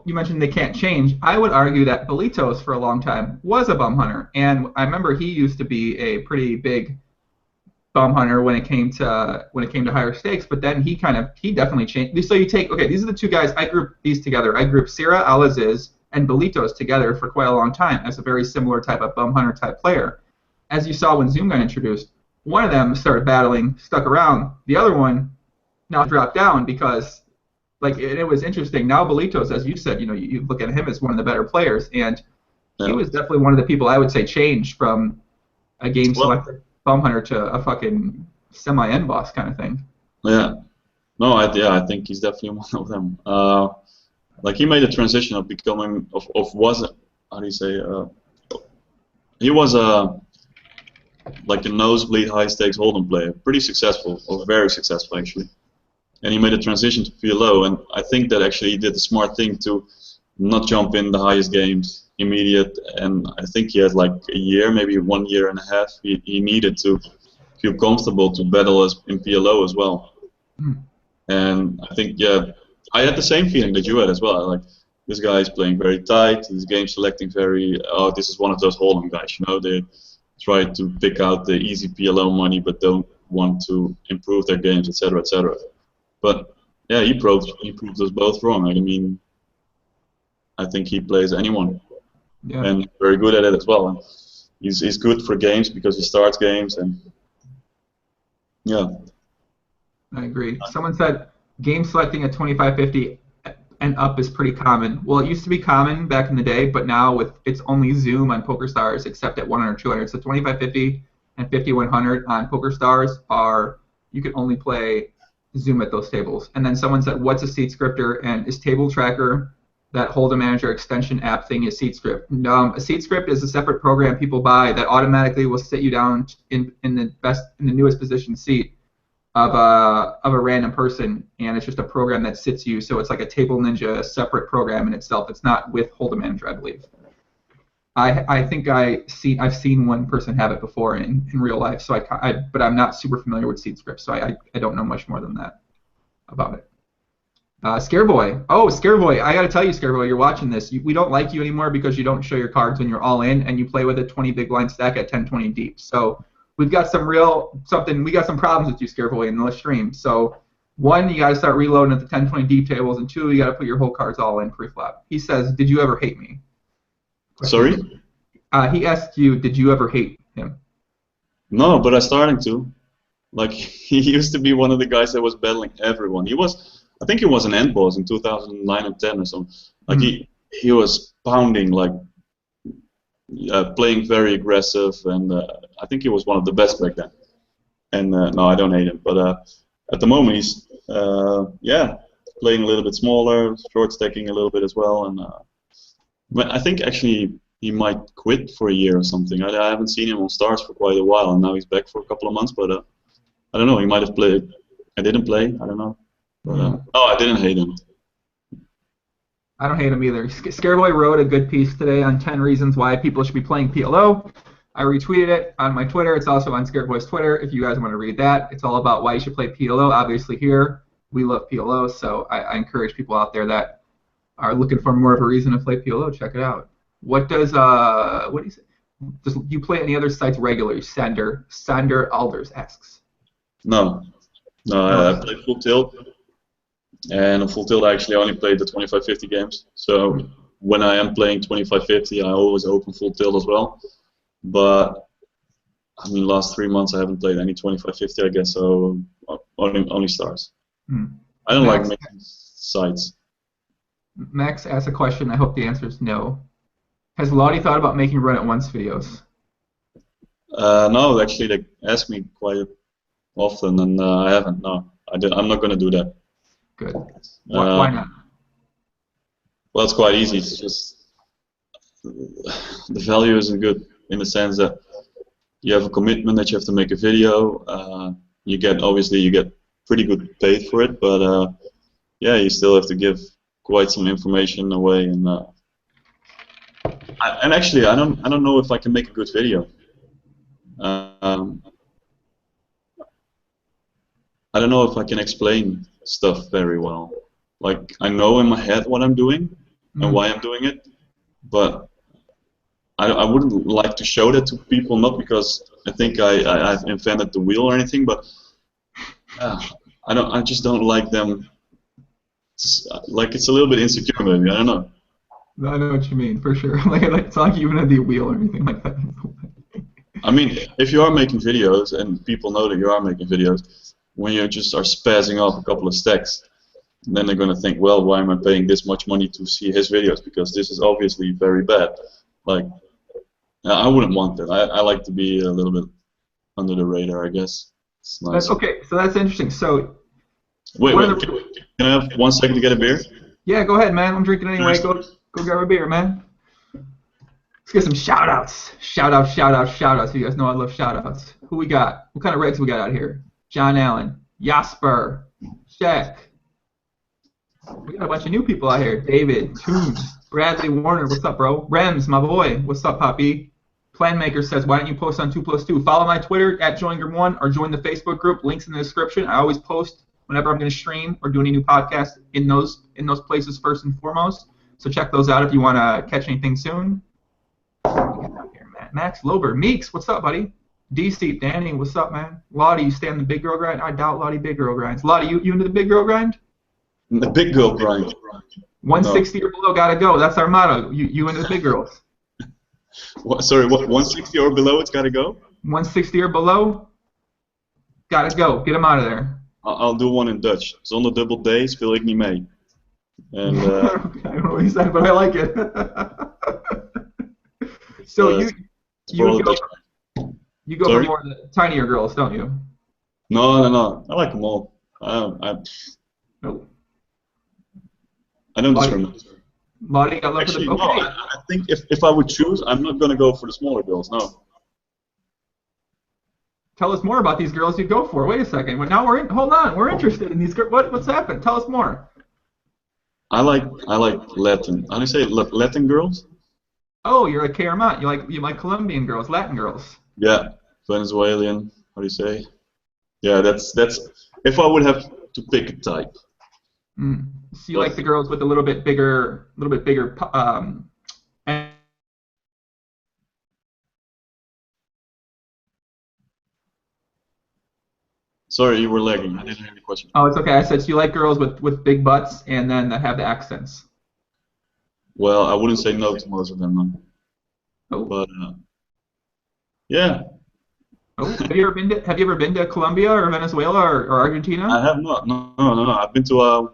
you mentioned they can't change. I would argue that Belitos for a long time was a bum hunter, and I remember he used to be a pretty big bum hunter when it came to higher stakes. But then he definitely changed. So these are the two guys. I grouped these together. I grouped Sira Alaziz and Belitos together for quite a long time as a very similar type of bum hunter type player. As you saw when Zoom got introduced, one of them started battling, stuck around. The other one now dropped down because, like, it was interesting. Now Belitos, as you said, you know, you look at him as one of the better players, and he was definitely one of the people I would say changed from a game selector bum hunter to a fucking semi-end boss kind of thing. Yeah. No, I think he's definitely one of them. Like he made a transition of becoming he was like a nosebleed high stakes hold'em player, pretty successful, or very successful actually. And he made a transition to PLO, and I think that actually he did the smart thing to not jump in the highest games immediate, and I think he had like a year, maybe 1 year and a half he needed to feel comfortable to battle in PLO as well. And I think, yeah, I had the same feeling that you had as well. Like, this guy is playing very tight, his game selecting this is one of those hold'em guys, you know, they try to pick out the easy PLO money but don't want to improve their games, etc., etc. But yeah, he proved us both wrong. I mean, I think he plays anyone, and very good at it as well. And he's good for games because he starts games, and yeah. I agree. Someone said game selecting at 25.50 and up is pretty common. Well, it used to be common back in the day, but now it's only Zoom on Pokerstars, except at 100 or 200. So 25.50 and 5100 on Pokerstars you can only play Zoom at those tables. And then someone said, what's a seat scripter, and is Table Tracker that Hold'em Manager extension app thing is seat script? A seat script is a separate program people buy that automatically will sit you down in the newest position seat. of a random person, and it's just a program that sits you. So it's like a Table Ninja separate program in itself. It's not with Hold'em Manager, I believe. I think I've seen one person have it before in real life. So but I'm not super familiar with Seed Script, so I don't know much more than that about it. Scareboy. Oh, Scareboy. I got to tell you, Scareboy, you're watching this. We don't like you anymore because you don't show your cards when you're all in, and you play with a 20 big blind stack at 10-20 deep. So we've got we got some problems with you, Scareboy, in the stream. So one, you got to start reloading at the 10-20 deep tables, and two, you got to put your whole cards all in pre-flop. He says, did you ever hate me? Sorry? He asked you, did you ever hate him? No, but I'm starting to. Like, he used to be one of the guys that was battling everyone. I think he was an end boss in 2009 and 10 or something. Like, he was pounding, like, playing very aggressive, and I think he was one of the best back then. And no, I don't hate him, but at the moment he's playing a little bit smaller, short stacking a little bit as well, and but I think actually he might quit for a year or something. I haven't seen him on Stars for quite a while, and now he's back for a couple of months. But I don't know. He might have played. I didn't play. I don't know. But, no, I didn't hate him. I don't hate him either. Scareboy wrote a good piece today on 10 reasons why people should be playing PLO. I retweeted it on my Twitter. It's also on Scareboy's Twitter if you guys want to read that. It's all about why you should play PLO. Obviously here, we love PLO, so I encourage people out there that are looking for more of a reason to play PLO. Check it out. What do you say? Does you play any other sites regularly? Sander Alders asks. No, I play Full Tilt. And on Full Tilt, I actually only played the 25-50 games. So when I am playing 25-50, I always open Full Tilt as well. But I mean, last 3 months I haven't played any 25-50, I guess. So only Stars. I don't like mixing sites. Max asked a question. I hope the answer is no. Has Lautie thought about making Run It Once videos? No, actually, they ask me quite often, and I haven't. No, I'm not going to do that. Good. Why not? Well, it's quite easy. It's just the value isn't good in the sense that you have a commitment that you have to make a video. You get pretty good paid for it, but yeah, you still have to give quite some information away, and actually, I don't know if I can make a good video. I don't know if I can explain stuff very well. Like, I know in my head what I'm doing and why I'm doing it, but I wouldn't like to show that to people, not because I think I've invented the wheel or anything, but I just don't like them. Like, it's a little bit insecure, maybe. I don't know. I know what you mean, for sure. Like it's not like you even have the wheel or anything like that. I mean, if you are making videos and people know that you are making videos, when you just are spazzing off a couple of stacks, then they're going to think, well, why am I paying this much money to see his videos? Because this is obviously very bad. Like, I wouldn't want that. I like to be a little bit under the radar, I guess. It's nice. That's okay. So that's interesting. So wait, can I have 1 second to get a beer? Yeah, go ahead, man. I'm drinking anyway. Go grab a beer, man. Let's get some shout-outs. Shout-outs. You guys know I love shout-outs. Who we got? What kind of regs we got out here? John Allen, Jasper, Shaq. We got a bunch of new people out here. David, Toons, Bradley Warner, what's up, bro? Rems, my boy, what's up, Poppy? Planmaker says, why don't you post on 2+2? Follow my Twitter at JoinGrim1 or join the Facebook group. Links in the description. I always post whenever I'm going to stream or do any new podcast in those places first and foremost. So check those out if you want to catch anything soon. Max Lober, Meeks, what's up, buddy? D-Seat, Danny, what's up, man? Lautie, you stay on the big girl grind? I doubt Lautie big girl grinds. Lautie, you into the big girl grind? The big girl grind. 160 or below, gotta go. That's our motto. You into the big girls? Sorry, what? 160 or below, it's gotta go? 160 or below, gotta go. Get them out of there. I'll do one in Dutch. Zonder dubbel D speel ik niet mee. And, I don't know what he said, but I like it. So you go for more the tinier girls, don't you? No. I like them all. Nope. I don't discriminate. Lautie, got love for the. Okay. No, I think if I would choose, I'm not gonna go for the smaller girls. No. tell us more about these girls you go for. Wait a second. Well, now hold on. We're interested in these girls. What's happened? Tell us more. I like Latin. How do you say Latin girls? Oh, you're a Caramont. You like Colombian girls, Latin girls. Yeah, Venezuelan. How do you say? Yeah, that's. If I would have to pick a type, Mm. So you but like the girls with a little bit bigger. And, sorry, you were lagging. I didn't hear the question. oh, it's okay. I said so you like girls with big butts and then that have the accents. Well, I wouldn't say no to most of them, no. Oh, But yeah, oh. Have you ever been to Colombia or Venezuela or I Argentina? have not. No, no, no, no. I've been to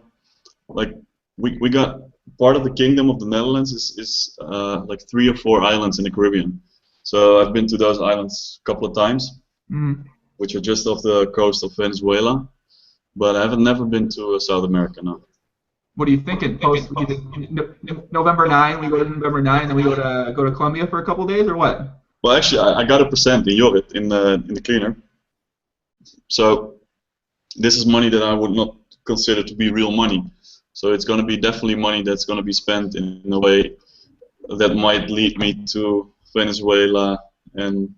like we got part of the Kingdom of the Netherlands is like 3 or 4 islands in the Caribbean. So I've been to those islands a couple of times, Mm. which are just off the coast of Venezuela. But I haven't never been to South America, no. What are you thinking? November 9, we go to November 9, then we go to Colombia for a couple days, or what? Well, actually, I got a percent in Jorrit in the cleaner. So this is money that I would not consider to be real money. So it's going to be definitely money that's going to be spent in a way that might lead me to Venezuela and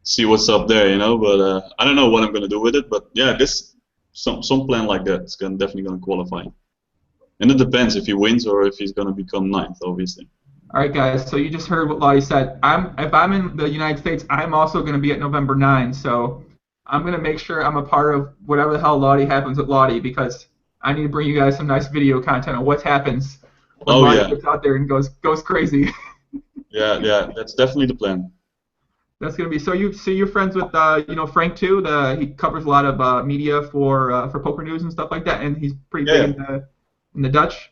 see what's up there, you know. But I don't know what I'm going to do with it. But yeah, this some plan like that is definitely going to qualify. And it depends if he wins or if he's going to become ninth, obviously. All right, guys. So you just heard what Lautie said. If I'm in the United States, I'm also going to be at November 9. So I'm going to make sure I'm a part of whatever the hell Lautie happens with Lautie because I need to bring you guys some nice video content on what happens when Oh Lautie yeah, gets out there and goes crazy. yeah, yeah. That's definitely the plan. That's going to be you're friends with Frank too. He covers a lot of media for Poker News and stuff like that, and he's pretty big Yeah, in the Dutch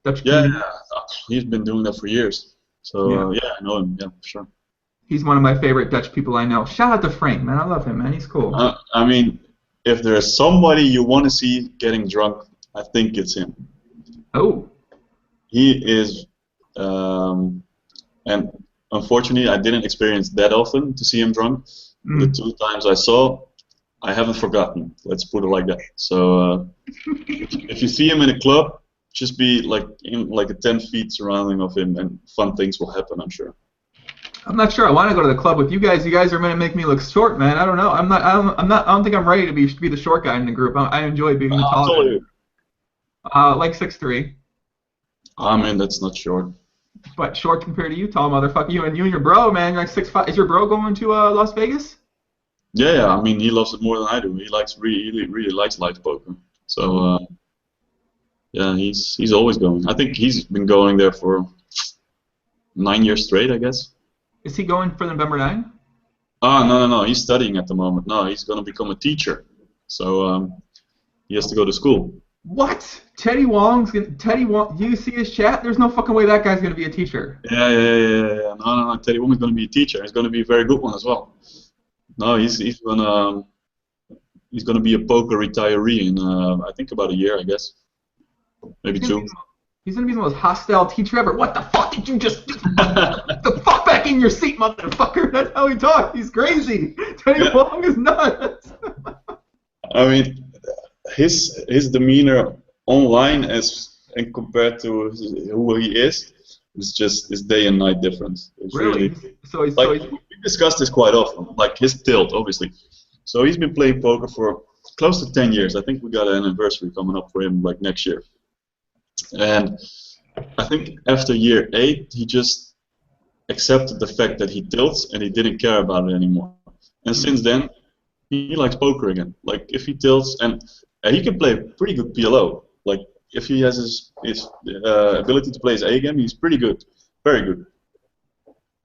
yeah, community. yeah. He's been doing that for years. Yeah. So yeah, I know him. Yeah, for sure. He's one of my favorite Dutch people I know. Shout out to Frank, man. I love him, man. He's cool. I mean, if there's somebody you want to see getting drunk, I think it's him. Oh, He is, um, and unfortunately, I didn't experience that often to see him drunk. The mm. 2 times I saw, I haven't forgotten. Let's put it like that. So if you see him in a club, just be like in like a 10 feet surrounding of him, and fun things will happen. I'm sure. I'm not sure. I want to go to the club with you guys. You guys are gonna make me look short, man. I don't know. I'm not. I don't think I'm ready to be the short guy in the group. I enjoy being the I'll tall tell guy. you. Like 6'3", I mean, that's not short. but short compared to you, tall motherfucker. You and your bro, man. You're like 6'5". Is your bro going to Las Vegas? Yeah, yeah. I mean, he loves it more than I do. He really likes live poker. So yeah, he's always going. I think he's been going there for 9 years straight, I guess. Is he going for November 9? Ah, no, no, no. He's studying at the moment. No, he's gonna become a teacher. So he has to go to school. What? Teddy Wong. You see his chat? There's no fucking way that guy's gonna be a teacher. Yeah, yeah, yeah, yeah, yeah. No, no, no. Teddy Woman's gonna be a teacher. He's gonna be a very good one as well. No, he's gonna be a poker retiree in I think about a year, I guess, maybe He's gonna be, 2. he's gonna be the most hostile teacher ever. What the fuck did you just? The fuck back in your seat, motherfucker. That's how he talks. He's crazy. Teddy Yeah. Wong is nuts. I mean, his demeanor online as and compared to who he is just is day and night difference. It's Really? really So he's like so he's we discussed this quite often. Like his tilt, obviously. So he's been playing poker for close to 10 years. I think we got an anniversary coming up for him like next year. And I think after year 8, he just accepted the fact that he tilts and he didn't care about it anymore. And since then, he likes poker again. Like if he tilts and he can play pretty good PLO. Like if he has his ability to play his A game, he's pretty good, very good.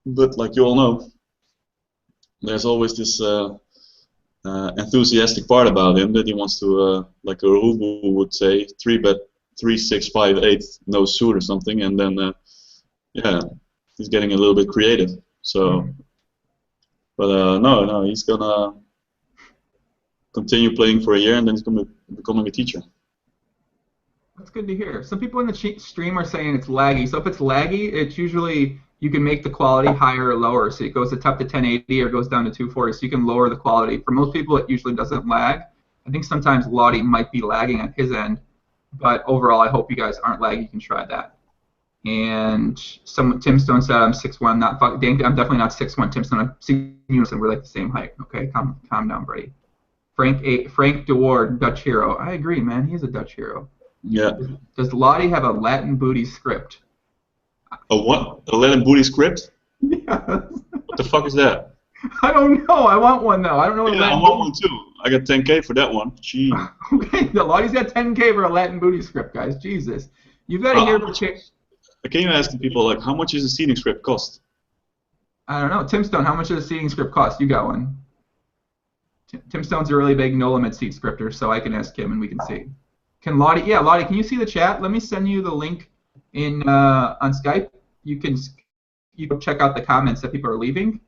But like you all know, there's always this enthusiastic part about him that he wants to, like a Rubu would say, 3-bet 3-6-5-8 no suit or something, and then yeah, he's getting a little bit creative. So, but no, no, he's gonna continue playing for a year and then he's gonna be becoming a teacher. That's good to hear. Some people in the stream are saying it's laggy. So if it's laggy, it's usually you can make the quality higher or lower. So it goes up to 1080 or goes down to 240. So you can lower the quality. For most people, it usually doesn't lag. I think sometimes Lautie might be lagging on his end, but overall, I hope you guys aren't lagging. You can try that. And Tim Stone said I'm 6'1", not fuck. I'm definitely not 6'1". Tim Stone, I'm seeing you, and we're like the same height. Okay, calm down, buddy. Frank DeWard, Dutch hero. I agree, man. He's a Dutch hero. Yeah. Does Lautie have a Latin booty script? A what? A Latin booty script? Yes. What the fuck is that? I don't know. I want one though. I don't know what I want one too. I got 10K for that one. Gee. Okay, Lautie's got 10K for a Latin booty script, guys. Jesus, you've got to hear the chick. Can you ask the people, like, how much does a seeding script cost? I don't know. Tim Stone, how much does a seeding script cost? You got one. Tim Stone's a really big no limit seed scripter, so I can ask him and we can see. Can Lautie? Yeah, Lautie, can you see the chat? Let me send you the link in on Skype. You can check out the comments that people are leaving,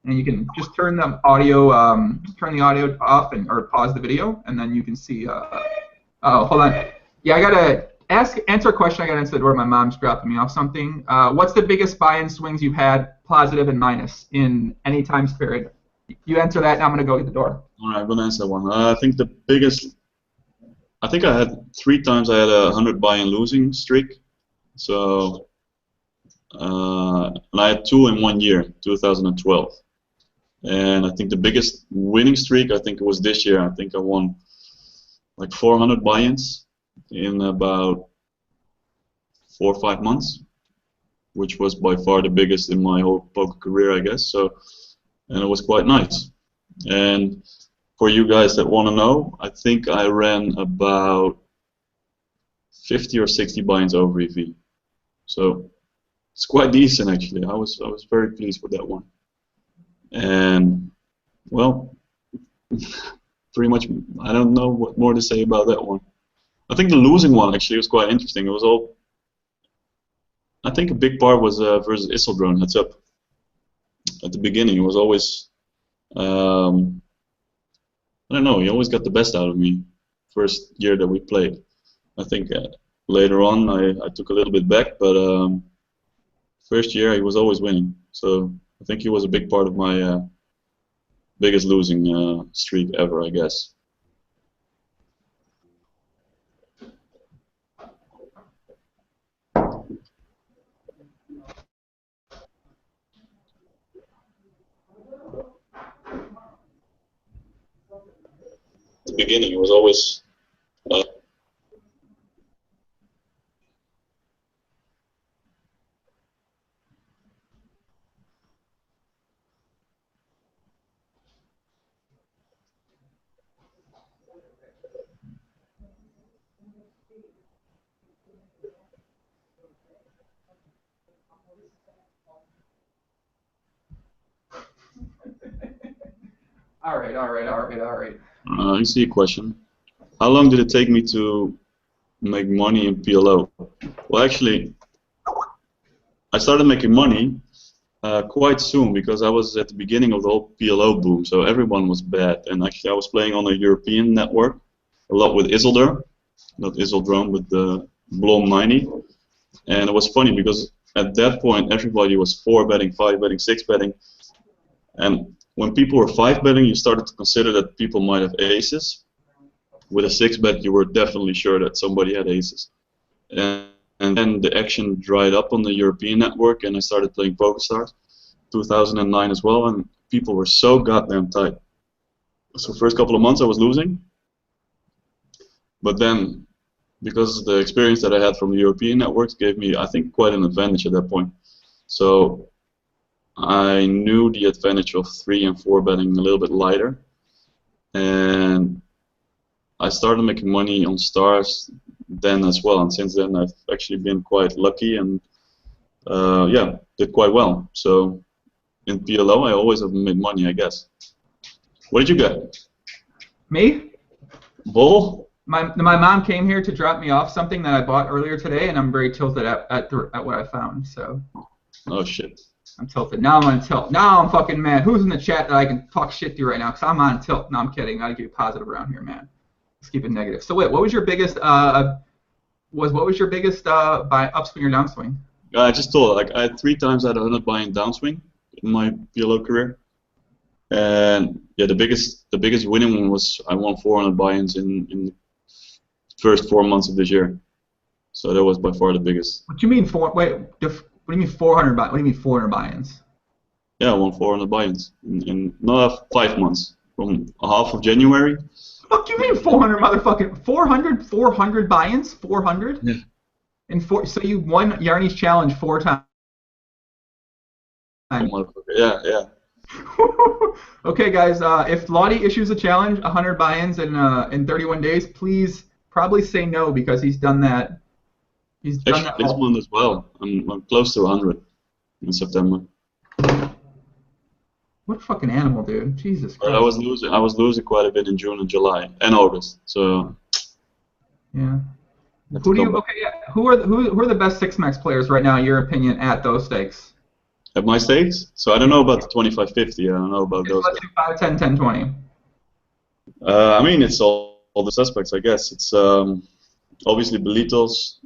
and you can just turn the audio off or pause the video, and then you can see. Oh, hold on. Yeah, I gotta answer a question. I gotta answer the door. My mom's dropping me off something. What's the biggest buy-in swings you've had, positive and minus, in any time period? You answer that, and I'm gonna go get the door. All right, I'm gonna answer that one. I think the biggest. I think I had 3 times I had a 100 buy-in losing streak. So, and I had 2 in 1 year, 2012. And I think the biggest winning streak, I think it was this year. I think I won like 400 buy-ins in about 4 or 5 months, which was by far the biggest in my whole poker career, I guess. So, and it was quite nice. And for you guys that want to know, I think I ran about 50 or 60 buy-ins over EV. So it's quite decent actually. I was very pleased with that one. And well, pretty much I don't know what more to say about that one. I think the losing one actually was quite interesting. It was all. I think a big part was versus Isildrone heads up. At the beginning, it was always. I don't know. He always got the best out of me. First year that we played. I think later on I took a little bit back, but first year he was always winning. So I think he was a big part of my biggest losing streak ever, I guess. At the beginning, it was always. All right. I see a question. How long did it take me to make money in PLO? Well, actually, I started making money quite soon because I was at the beginning of the whole PLO boom, so everyone was bad. And actually, I was playing on a European network a lot with Isildur, not Isildrone, but the Blom 90. And it was funny because at that point, everybody was 4 betting, 5 betting, 6 betting, and when people were 5 betting, you started to consider that people might have aces. With a 6 bet, you were definitely sure that somebody had aces. And then the action dried up on the European network, and I started playing Pokerstars, 2009 as well, and people were so goddamn tight. So first couple of months I was losing, but then because the experience that I had from the European networks gave me, I think, quite an advantage at that point. So I knew the advantage of 3 and 4 betting a little bit lighter, and I started making money on stars then as well. And since then, I've actually been quite lucky and yeah, did quite well. So in PLO, I always have made money, I guess. What did you get? Me? Bull? My mom came here to drop me off something that I bought earlier today, and I'm very tilted at what I found. So. Oh shit. I'm tilted. Now I'm on tilt. Now I'm fucking mad. Who's in the chat that I can talk shit to right now? Because I'm on tilt. No, I'm kidding. I gotta keep it positive around here, man. Let's keep it negative. So wait, what was your biggest upswing or downswing? I just told, like, I had 3 times I had 100 buy-in downswing in my PLO career, and yeah, the biggest winning one was I won 400 buy-ins in the first 4 months of this year. So that was by far the biggest. What do you mean Wait, what do you mean 400 What do you mean 400 buy-ins? Yeah, I won 400 buy-ins in not 5 months, from half of January. What do you mean 400 motherfucking 400 buy-ins? 400? Yeah. So you won Yarny's challenge 4 times. Oh, motherfucker. Yeah, yeah. Okay, guys. If Lautie issues a challenge, 100 buy-ins in 31 days, please probably say no because he's done that. He's done Actually, that. this month as well. I'm close to 100 in September. What a fucking animal, dude! Jesus Christ. But I was losing quite a bit in June and July and August. So yeah. Who do you? Okay, yeah. Who are the best 6max players right now, in your opinion, at those stakes? At my stakes? So I don't know about the 25-50. I don't know about those. Let's do 5, 10, 10, 20. I mean, it's all the suspects, I guess. It's obviously Belitos,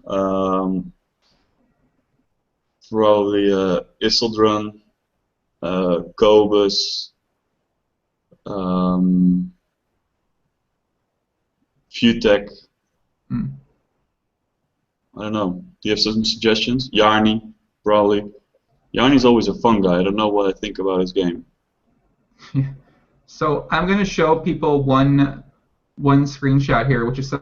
probably Isildrun, Kobus, Futek. I don't know. Do you have some suggestions? Yarny, probably. Yarny's always a fun guy. I don't know what I think about his game. So I'm going to show people one screenshot here, which is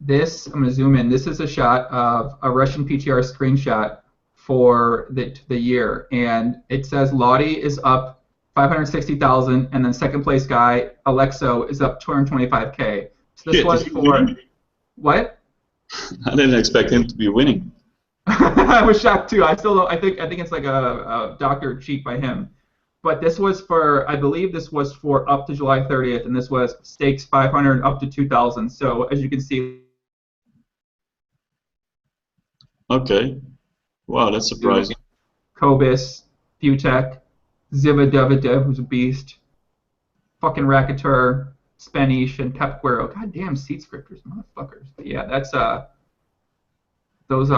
this. I'm going to zoom in. This is a shot of a Russian PTR screenshot for the year, and it says Lautie is up 560,000, and then second place guy Alexo is up 225K. So this was for what? I didn't expect him to be winning. I was shocked too. I still don't. I think it's like a doctor cheat by him. But this was for, I believe this was for up to July 30th, and this was stakes 500 up to 2,000. So as you can see. Okay. Wow, that's surprising. Kobus, Futek, Ziva Davidev, who's a beast, fucking Racketeur, Spanish, and Capguero. Goddamn seat scripters, motherfuckers. But yeah, that's that's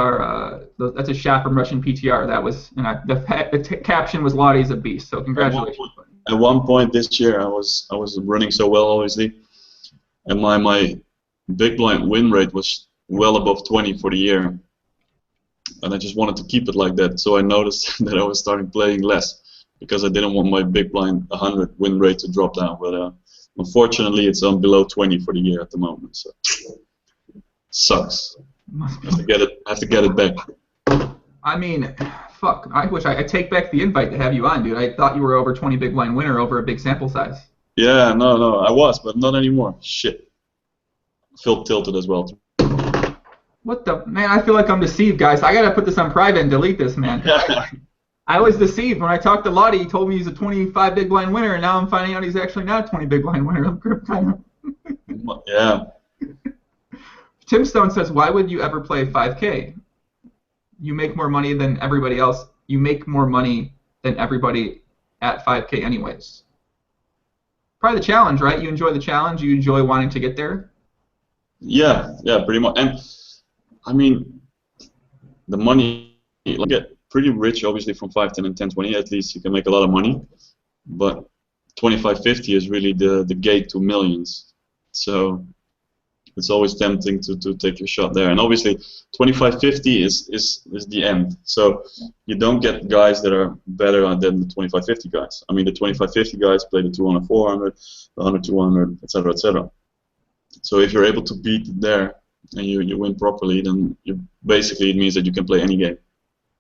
a shot from Russian PTR. That was, and the caption was Lautie's a beast. So congratulations. At one point this year, I was running so well, obviously, and my big blind win rate was well above 20 for the year, and I just wanted to keep it like that. So I noticed that I was starting playing less because I didn't want my big blind 100 win rate to drop down. But unfortunately, it's on below 20 for the year at the moment. So sucks. I have to get it back. I mean, fuck. I wish I take back the invite to have you on, dude. I thought you were over 20 big blind winner over a big sample size. Yeah, no, I was, but not anymore. Shit. Feel tilted as well. What the man? I feel like I'm deceived, guys. I gotta put this on private and delete this, man. I was deceived when I talked to Lautie. He told me he's a 25 big blind winner, and now I'm finding out he's actually not a 20 big blind winner. Yeah. Tim Stone says, why would you ever play 5K? You make more money than everybody else. You make more money than everybody at 5K anyways. Probably the challenge, right? You enjoy the challenge. You enjoy wanting to get there. Yeah, pretty much. And I mean, the money, you get pretty rich, obviously, from 5, 10, and 10, 20. At least you can make a lot of money. But 25, 50 is really the gate to millions. So it's always tempting to take your shot there. And obviously, 25-50 is the end. So you don't get guys that are better than the 25-50 guys. I mean, the 25-50 guys play the 200, 400, the 100, 200, etc., etc. So if you're able to beat it there and you win properly, then basically it means that you can play any game.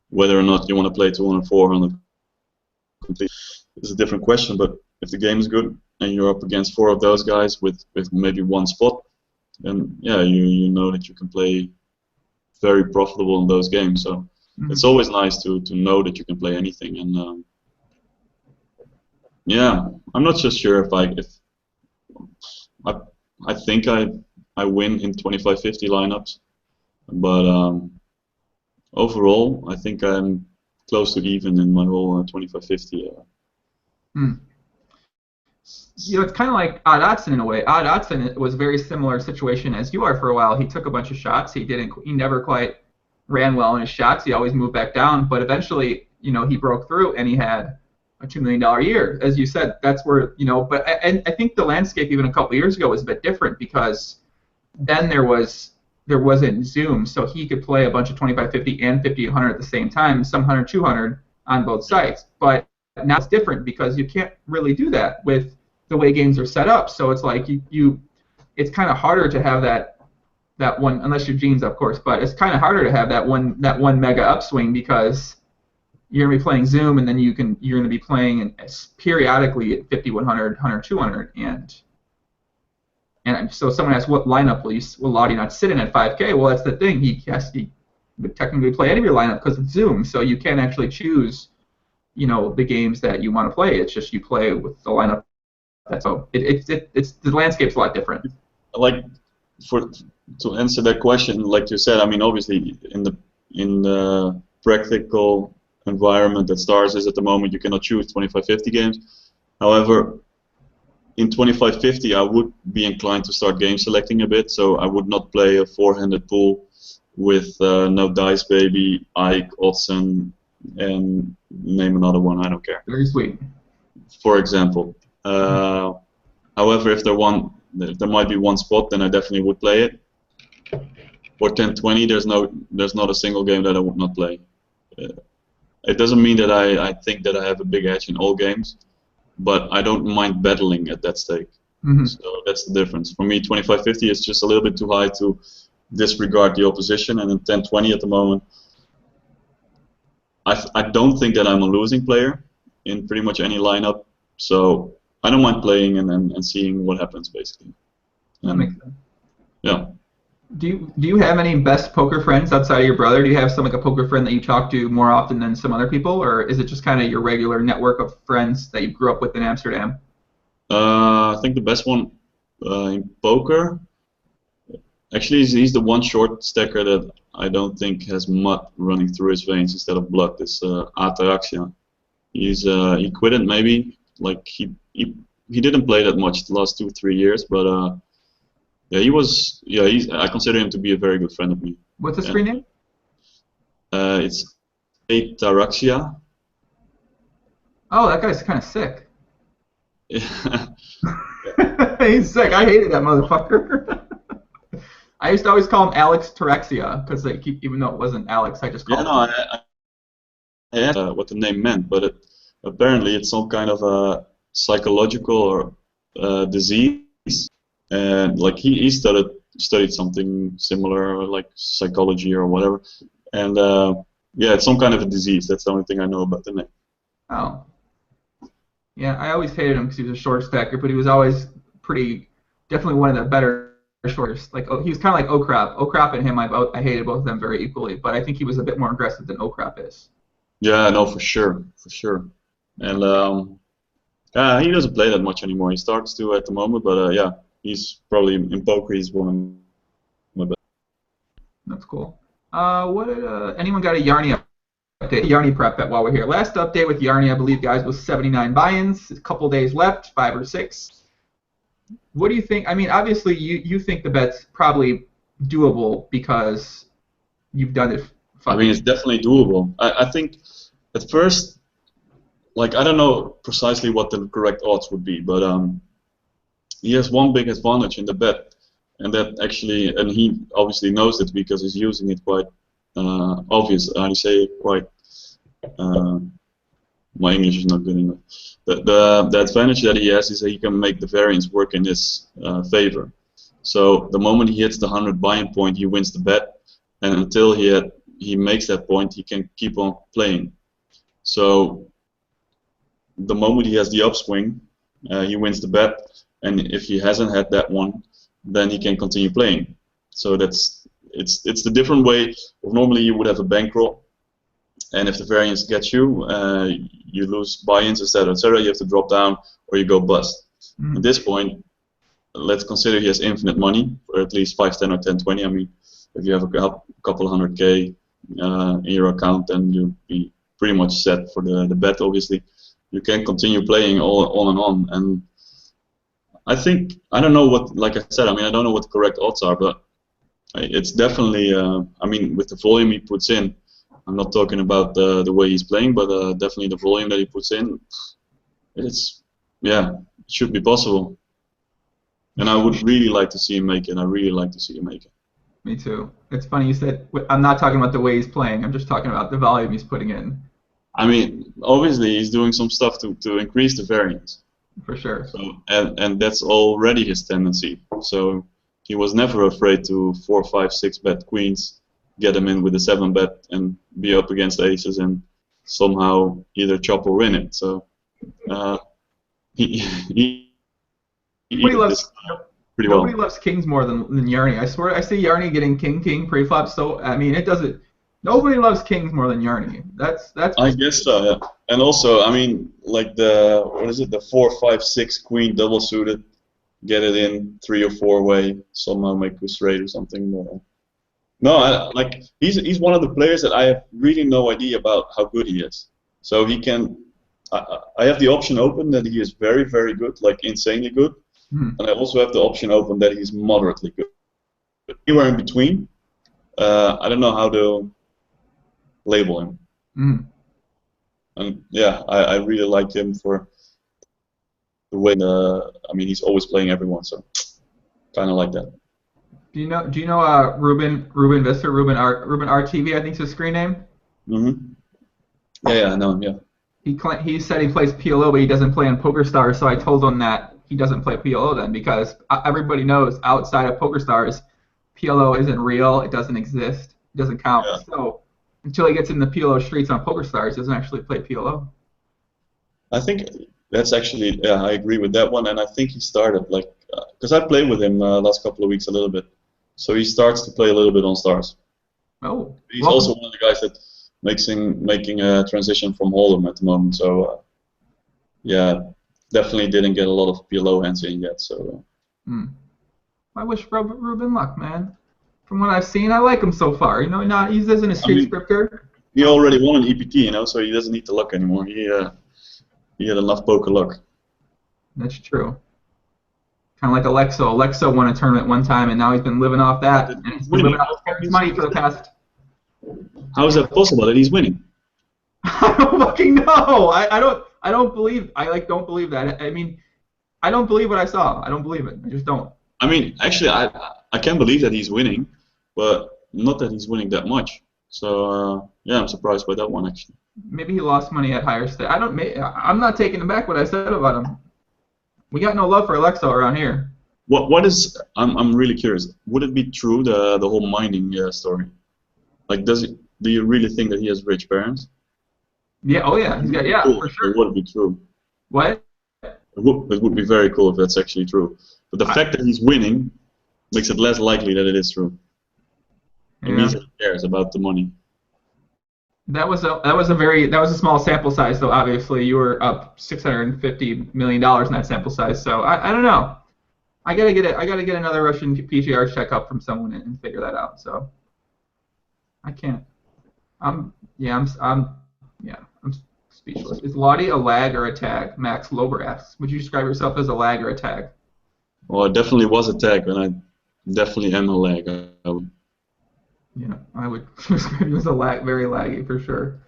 Whether or not you want to play 200, 400, is a different question. But if the game is good and you're up against 4 of those guys with maybe 1 spot, then yeah, you know that you can play very profitable in those games. So it's always nice to know that you can play anything. And yeah, I'm not so sure if I think I win in 25-50 lineups, but overall I think I'm close to even in my whole 25-50. It's kind of like Odd Odson in a way. Odd Odson was a very similar situation as you are for a while. He took a bunch of shots. He never quite ran well in his shots. He always moved back down, but eventually, he broke through and he had a $2 million year. As you said, that's where, but I think the landscape even a couple of years ago was a bit different because then there wasn't Zoom, so he could play a bunch of 25-50 and 50-100 at the same time, some 100-200 on both sides. But now it's different because you can't really do that with the way games are set up. So it's like it's kind of harder to have that one, unless you're Genes, of course. But it's kind of harder to have that one mega upswing because you're gonna be playing Zoom, and then you're gonna be playing periodically at 50-100, 100-200, and so someone asks, what lineup will Lautie not sit in at 5K? Well, that's the thing. He would technically play any of your lineup because it's Zoom, so you can't actually choose, the games that you want to play. It's just you play with the lineup. So it's the landscape's a lot different. Like to answer that question, like you said, I mean, obviously in the practical environment that Stars is at the moment, you cannot choose 25-50 games. However, in 25-50, I would be inclined to start game selecting a bit, so I would not play a four-handed pool with no Dice Baby, Ike, Odson, and name another one, I don't care. Very sweet. For example. However, if there might be one spot, then I definitely would play it. Or 10-20, there's not a single game that I would not play. It doesn't mean that I think that I have a big edge in all games, but I don't mind battling at that stake. Mm-hmm. So that's the difference. For me, 25-50 is just a little bit too high to disregard the opposition, and in 10-20 at the moment, I don't think that I'm a losing player in pretty much any lineup, so I don't mind playing and seeing what happens, basically. That makes sense. Yeah. Do you have any best poker friends outside of your brother? Do you have a poker friend that you talk to more often than some other people, or is it just kind of your regular network of friends that you grew up with in Amsterdam? I think the best one in poker, actually, he's the one short stacker that I don't think has mud running through his veins instead of blood. This Ataraxia. He quit it maybe. Like he didn't play that much the last 2-3 years, but yeah, he was. Yeah, I consider him to be a very good friend of me. What's his screen name? It's Ataraxia. Oh, that guy's kind of sick. Yeah. He's sick. I hated that motherfucker. I used to always call him Alex Terexia because even though it wasn't Alex, I just called him. I asked what the name meant, but apparently it's some kind of a psychological or disease, and like he studied something similar, like psychology or whatever, and yeah, it's some kind of a disease. That's the only thing I know about the name. Oh. Yeah, I always hated him because he was a short stacker, but he was always definitely one of the better shorters. Like he was kind of like Okrap. Okrap and him, I hated both of them very equally, but I think he was a bit more aggressive than Okrap is. Yeah, no, for sure. And he doesn't play that much anymore. He starts to at the moment, but yeah, he's probably in poker. He's one of my best. That's cool. Anyone got a Yarny update? Yarny prep bet while we're here. Last update with Yarny, I believe, guys, was 79 buy-ins. A couple days left, 5 or 6. What do you think? I mean, obviously, you think the bet's probably doable because you've done it. I mean, it's definitely doable. I think at first, like, I don't know precisely what the correct odds would be, but he has one big advantage in the bet, and he obviously knows it because he's using it quite obvious. I say quite. My English is not good enough. The advantage that he has is that he can make the variance work in his favor. So the moment he hits the 100 buy-in point, he wins the bet, and until he makes that point, he can keep on playing. So the moment he has the upswing, he wins the bet, and if he hasn't had that one, then he can continue playing. So it's the different way of normally you would have a bankroll, and if the variance gets you, you lose buy-ins, etc., etc. You have to drop down or you go bust. Mm-hmm. At this point, let's consider he has infinite money, or at least 5, 10, or 10, 20. I mean, if you have a couple $100K in your account, then you'll be pretty much set for the bet. Obviously, you can continue playing on and on, and I think I don't know what, like I said, I mean I don't know what the correct odds are, but it's definitely. I mean, with the volume he puts in, I'm not talking about the way he's playing, but definitely the volume that he puts in. It's yeah, it should be possible. And I would really like to see him make it. I really like to see him make it. Me too. It's funny you said. I'm not talking about the way he's playing. I'm just talking about the volume he's putting in. I mean, obviously he's doing some stuff to increase the variance. For sure. So and that's already his tendency. So he was never afraid to 4, 5, 6 bet queens, get him in with a 7 bet, and be up against aces and somehow either chop or win it. So he Nobody did loves, this pretty well. nobody loves kings more than Yarny. I swear, I see Yarny getting king pre-flop. So I mean, it doesn't. Nobody loves kings more than Yarny. That's. I guess so, yeah. And also, I mean, like the what is it, the 4, 5, 6 queen double suited, get it in 3 or 4 way, somehow make a straight or something. No, like he's one of the players that I have really no idea about how good he is. So he can. I have the option open that he is very, very good, like insanely good, and I also have the option open that he's moderately good. But anywhere in between, I don't know how to label him. And yeah, I really like him for the way. I mean, he's always playing everyone, so kind of like that. Do you know Ruben Visser, Ruben RTV, I think is his screen name? Yeah, I know him. Yeah. He said he plays PLO, but he doesn't play on Pokerstars. So I told him that he doesn't play PLO then, because everybody knows outside of Pokerstars, PLO isn't real. It doesn't exist. It doesn't count. Yeah. So until he gets in the PLO streets on Pokerstars, he doesn't actually play PLO. I think that's actually, yeah, I agree with that one. And I think he started, like, because I played with him last couple of weeks a little bit. So he starts to play a little bit on Stars. Oh. He's also one of the guys that making a transition from Hold'em at the moment. So, yeah, definitely didn't get a lot of PLO hands in yet. So. I wish Ruben luck, man. From what I've seen, I like him so far. You know, he isn't a street scripter. He already won an EPT, you know, so he doesn't need the luck anymore. He had enough poker luck. That's true. Kind of like Alexo. Alexo won a tournament one time, and now he's been living off that. And he's been living off his parents' money for the past. How is that possible that he's winning? I don't fucking know. I don't believe. Don't believe that. I mean, I don't believe what I saw. I don't believe it. I just don't. I mean, actually, I can believe that he's winning, but not that he's winning that much. So yeah, I'm surprised by that one actually. Maybe he lost money at higher stakes. I'm not taking back what I said about him. We got no love for Alexo around here. What is? I'm really curious. Would it be true the whole mining story? Like, do you really think that he has rich parents? Yeah. Oh yeah. He's got, yeah, cool. For sure. It would be true. What? It would be very cool if that's actually true. But the fact that he's winning makes it less likely that it is true. It means that he cares about the money. That was a small sample size, though. Obviously, you were up $650 million in that sample size. So I don't know. I gotta get another Russian PGR checkup from someone and figure that out. So I can't. I'm speechless. Is Lautie a lag or a tag? Max Lober asks. Would you describe yourself as a lag or a tag? Well, it definitely was a tag, and I definitely am a lag. Yeah, I would describe you as a very laggy for sure.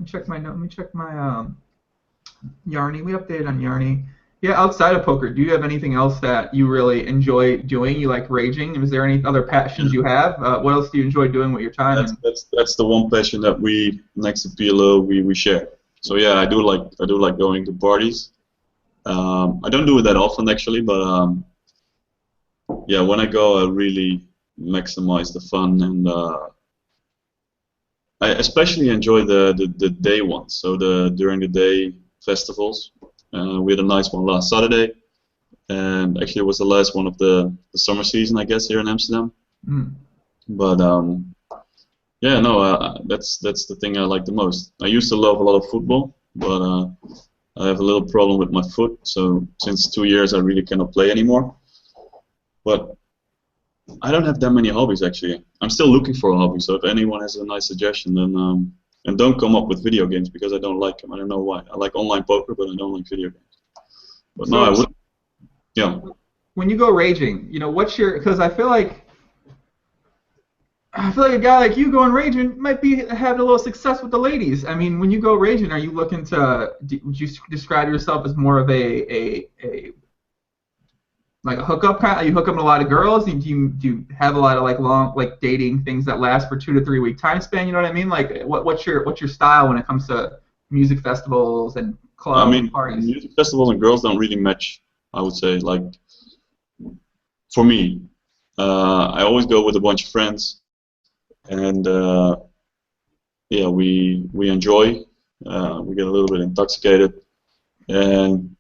Let me check my Yarny. We updated on Yarny. Yeah, outside of poker, do you have anything else that you really enjoy doing? You like raging? Is there any other passions you have? What else do you enjoy doing with your time? That's the one passion that we, next to PLO, we share. So yeah, I do like going to parties. I don't do it that often actually, but yeah, when I go, I really maximize the fun, and I especially enjoy the day ones. So during the day festivals. We had a nice one last Saturday, and actually it was the last one of the summer season, I guess, here in Amsterdam. But yeah, no, that's the thing I like the most. I used to love a lot of football, but I have a little problem with my foot, so since 2 years I really cannot play anymore. But I don't have that many hobbies actually. I'm still looking for a hobby, so if anyone has a nice suggestion, then and don't come up with video games because I don't like them. I don't know why. I like online poker, but I don't like video games. But no, I would. Yeah. when you go raging, you know, what's your? Because I feel like a guy like you going raging might be having a little success with the ladies. I mean, when you go raging, are you looking to? Would you describe yourself as more of a like a hookup kind? Are you hook up with a lot of girls? Do you have a lot of like long like dating things that last for 2 to 3 week time span? You know what I mean? Like what's your style when it comes to music festivals and I club mean, parties? music festivals and girls don't really match. I would say, like for me, I always go with a bunch of friends, and yeah, we enjoy. We get a little bit intoxicated, and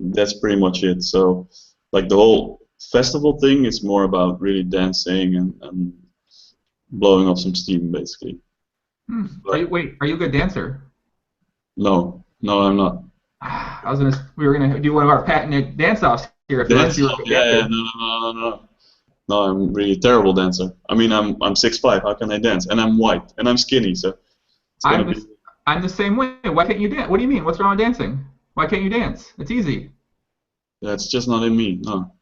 that's pretty much it. So, like the whole festival thing is more about really dancing and blowing off some steam, basically. But Are you a good dancer? no, no, I'm not. We were gonna do one of our patented dance-offs here if Dance? you were a good Yeah, yeah, dancer. no, no, no, no, no. No, I'm really a terrible dancer. I mean, I'm 6'5". How can I dance? And I'm white and I'm skinny, so it's gonna I'm be. the I'm the same way. Why can't you dance? What do you mean? What's wrong with dancing? Why can't you dance? It's easy. Yeah, it's just not in me. No.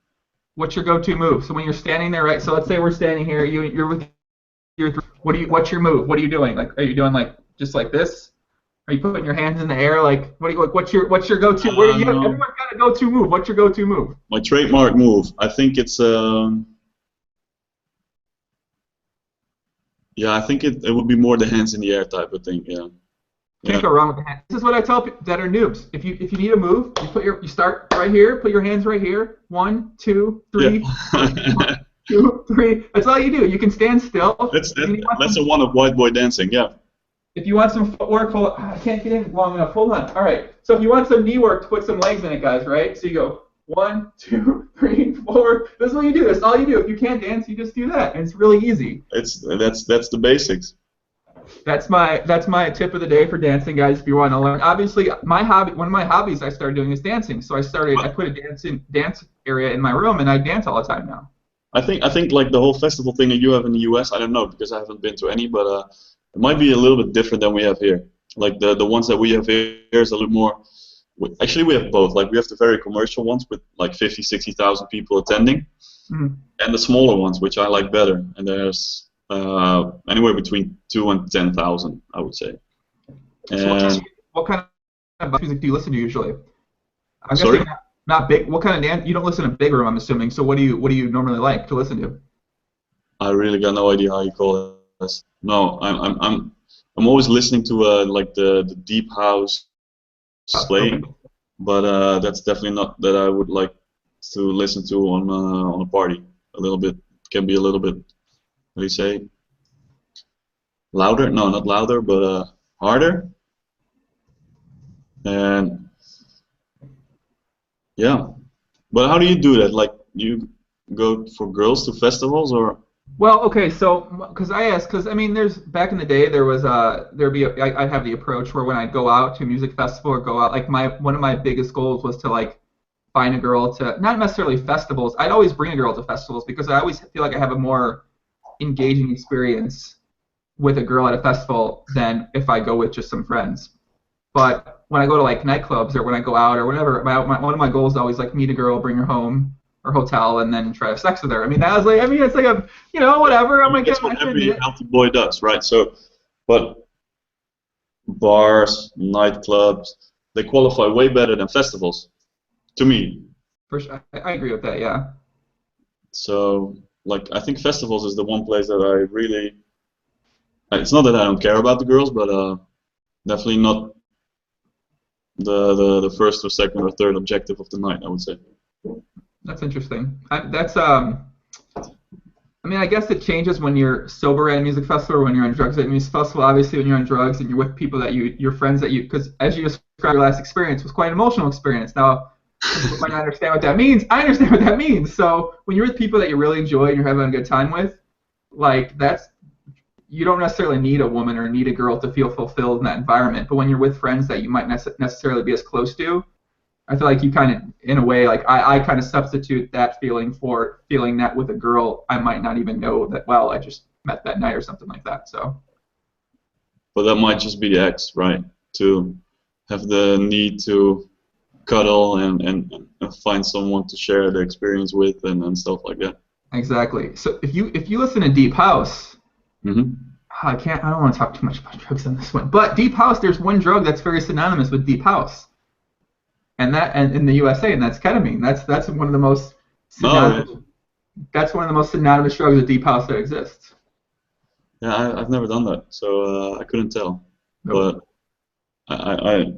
What's your go-to move? So when you're standing there, right? So let's say we're standing here. You're with your. What's your move? What are you doing? Like, are you doing like just like this? Are you putting your hands in the air? Like, what's your go-to? Where do you? Um, Everyone's got a go-to move. What's your go-to move? my trademark move. I think it's yeah, I think it would be more the hands in the air type of thing. Yeah. Yeah. Can't go wrong with the hands. This is what I tell people that are noobs. If you need a move, you start right here. Put your hands right here. 1, 2, Yeah. 3. 1, 2, 3. That's all you do. You can stand still. that's If that's you want that's some, a one of white boy dancing. Yeah. if you want some footwork, I can't get in long enough. Hold on. All right. So if you want some knee work, put some legs in it, guys. Right. So you go 1, 2, 3, 4. This is what you do. That's all you do. If you can't dance, you just do that, and it's really easy. That's the basics. That's my tip of the day for dancing, guys. If you want to learn, obviously, one of my hobbies I started doing is dancing. So I put a dance area in my room, and I dance all the time now. I think like the whole festival thing that you have in the U.S. I don't know because I haven't been to any, but it might be a little bit different than we have here. Like the ones that we have here is a little more. Actually, we have both. Like we have the very commercial ones with like 50, 60,000 people attending, Mhm. and the smaller ones, which I like better. And there's anywhere between 2 and 10,000, I would say. So And what kind of music do you listen to usually? I'm sorry, guessing not big. What kind of dance? You don't listen to big room, I'm assuming. So what do you normally like to listen to? I really got no idea how you call this. No, I'm always listening to like the deep house Okay. slaying, but that's definitely not that I would like to listen to on a party. A little bit can be a little bit. What do you say? Louder? No, not louder, but harder. And yeah, but how do you do that? Like you go for girls to festivals or? Well, okay, so because I asked, because I mean, there's back in the day there was I'd have the approach where when I'd go out to a music festival or go out, like one of my biggest goals was to like find a girl to not necessarily festivals. I'd always bring a girl to festivals because I always feel like I have a more engaging experience with a girl at a festival than if I go with just some friends. But when I go to like nightclubs or when I go out or whatever, one of my goals is always like meet a girl, bring her home or hotel, and then try to have sex with her. I mean, it's like a, whatever. I'm like, That's I what can every admit it. healthy boy does, right? So, but bars, nightclubs, they qualify way better than festivals, to me. For sure, I agree with that. Yeah. So, like, I think festivals is the one place that I really. It's not that I don't care about the girls, but definitely not the first or second or third objective of the night, I would say. That's interesting. I mean, I guess it changes when you're sober at a music festival or when you're on drugs at a music festival. Obviously, when you're on drugs and you're with people your friends because as you described, your last experience was quite an emotional experience. Now, some people might not understand what that means. I understand what that means. So when you're with people that you really enjoy and you're having a good time with, like you don't necessarily need a woman or need a girl to feel fulfilled in that environment. But when you're with friends that you might necessarily be as close to, I feel like you kind of, in a way, like I kind of substitute that feeling for feeling that with a girl I might not even know that well. I just met that night or something like that. So But that might just be the X, right? To have the need to cuddle and find someone to share the experience with and stuff like that. Exactly. So if you listen to Deep House, Hmm. I don't want to talk too much about drugs on this one, but Deep House, there's one drug that's very synonymous with Deep House, and in the USA, and that's ketamine. That's one of the most Oh yeah, synonymous. That's one of the most synonymous drugs with Deep House that exists. yeah. I've never done that, so I couldn't tell. Nope. But I, I I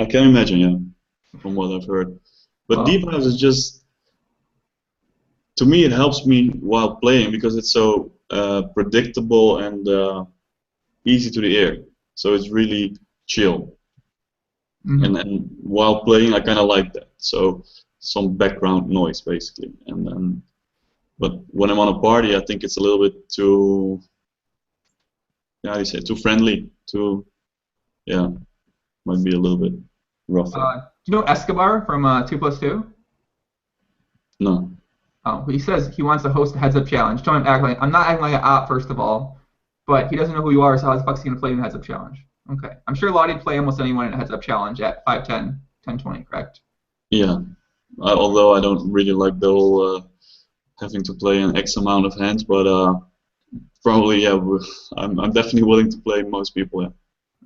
I can imagine, yeah, from what I've heard. But Well, Deep House is just, to me, it helps me while playing because it's so predictable and easy to the ear. So it's really chill. And mhm. then while playing, I kind of like that. So some background noise basically. And then, but when I'm on a party, I think it's a little bit too, yeah, how do you say, too friendly. Too, yeah, might be a little bit rougher. Do you know Escobar from 2+2? No. Oh, he says he wants to host a heads-up challenge. Don't act like I'm not acting like an op, first of all, but he doesn't know who you are, so how the fuck's he gonna play in a heads-up challenge? Okay, I'm sure Lautie play almost anyone in a heads-up challenge at 5'10", 10'20", correct? Yeah. Although I don't really like the whole having to play an X amount of hands, but probably yeah, I'm definitely willing to play most people. Yeah.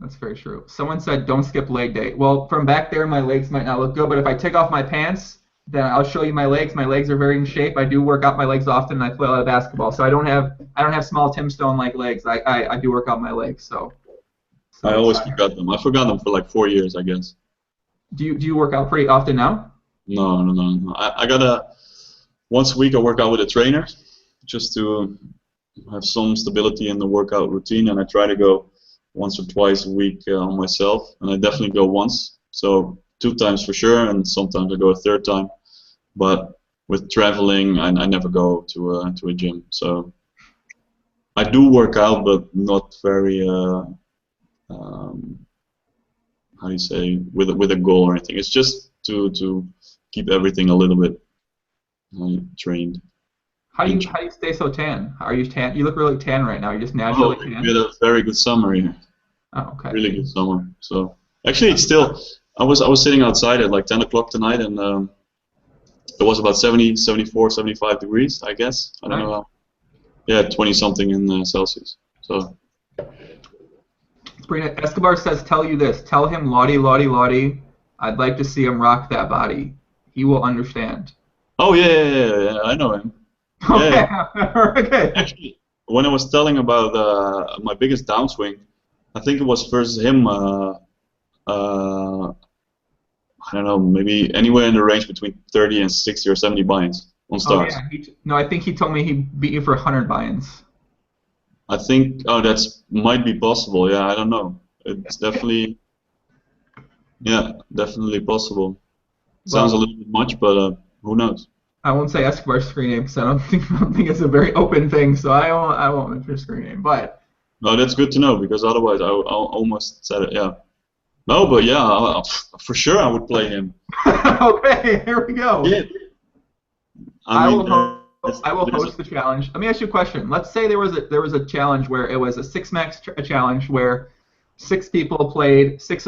That's very true. Someone said don't skip leg day. Well, from back there, my legs might not look good, but if I take off my pants, then I'll show you my legs. My legs are very in shape. I do work out my legs often, and I play a lot of basketball, so I don't have small Tim Stone like legs. I do work out my legs. I So always forgot them. I forgot them for like 4 years, I guess. do you work out pretty often now? No, no, no, no. I gotta once a week I work out with a trainer just to have some stability in the workout routine, and I try to go once or twice a week on myself, and I definitely go once. So 2 times for sure, and sometimes I go a third time. But with traveling, I never go to a gym. So I do work out, but not very um, how do you say, with a goal or anything. It's just to keep everything a little bit trained How do in you shape. how do you stay so tan? Are you tan? You look really tan right now. You're just Oh, naturally we had tan. a very good summer here. Oh, okay. Really good summer. So actually, it's still. I was sitting outside at like 10 o'clock tonight, and it was about 70, 74, 75 degrees, I guess. I don't know Nice. how. Yeah, 20 something in Celsius. So. Sabrina Escobar says, tell you this. Tell him, Lautie, Lautie, Lautie, I'd like to see him rock that body. He will understand. Oh yeah, yeah, yeah, yeah, I know him. Yeah, yeah. Okay. Okay. Actually, when I was telling about my biggest downswing, I think it was versus him. I don't know, maybe anywhere in the range between 30 and 60 or 70 buy-ins on Oh, stars. yeah. No, I think he told me he beat you for 100 buy-ins. I think, oh, that's might be possible. Yeah, I don't know. It's definitely, yeah, definitely possible. Sounds a Well, little bit much, but who knows? I won't say Escobar's screen name because I don't think it's a very open thing, so I won't mention his screen name. But No, that's good to know because otherwise I almost said it. Yeah. No, but yeah, for sure I would play him. okay, here we go. Yeah. I I mean, will host. there's, I will there's a, host the challenge. Let me ask you a question. Let's say there was a challenge where it was a six-max challenge where six people played six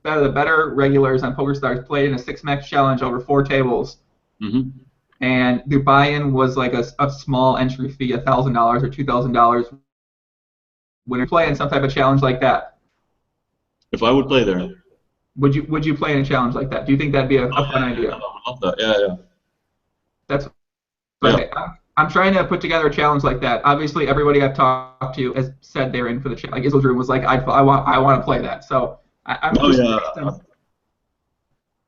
better regulars on PokerStars played in a six-max challenge over 4 tables, mhm. and the buy-in was like a small entry fee, $1,000 or $2,000. When you play in some type of challenge like that, If I would play there. would you play in a challenge like that? Do you think that'd be a, Oh a fun yeah, yeah, I idea? would love that. Yeah, That's yeah, But I'm trying to put together a challenge like that. Obviously, everybody I've talked to has said they're in for the challenge. Like Isildrew was like, I want to play that. So I'm yeah. Oh just yeah.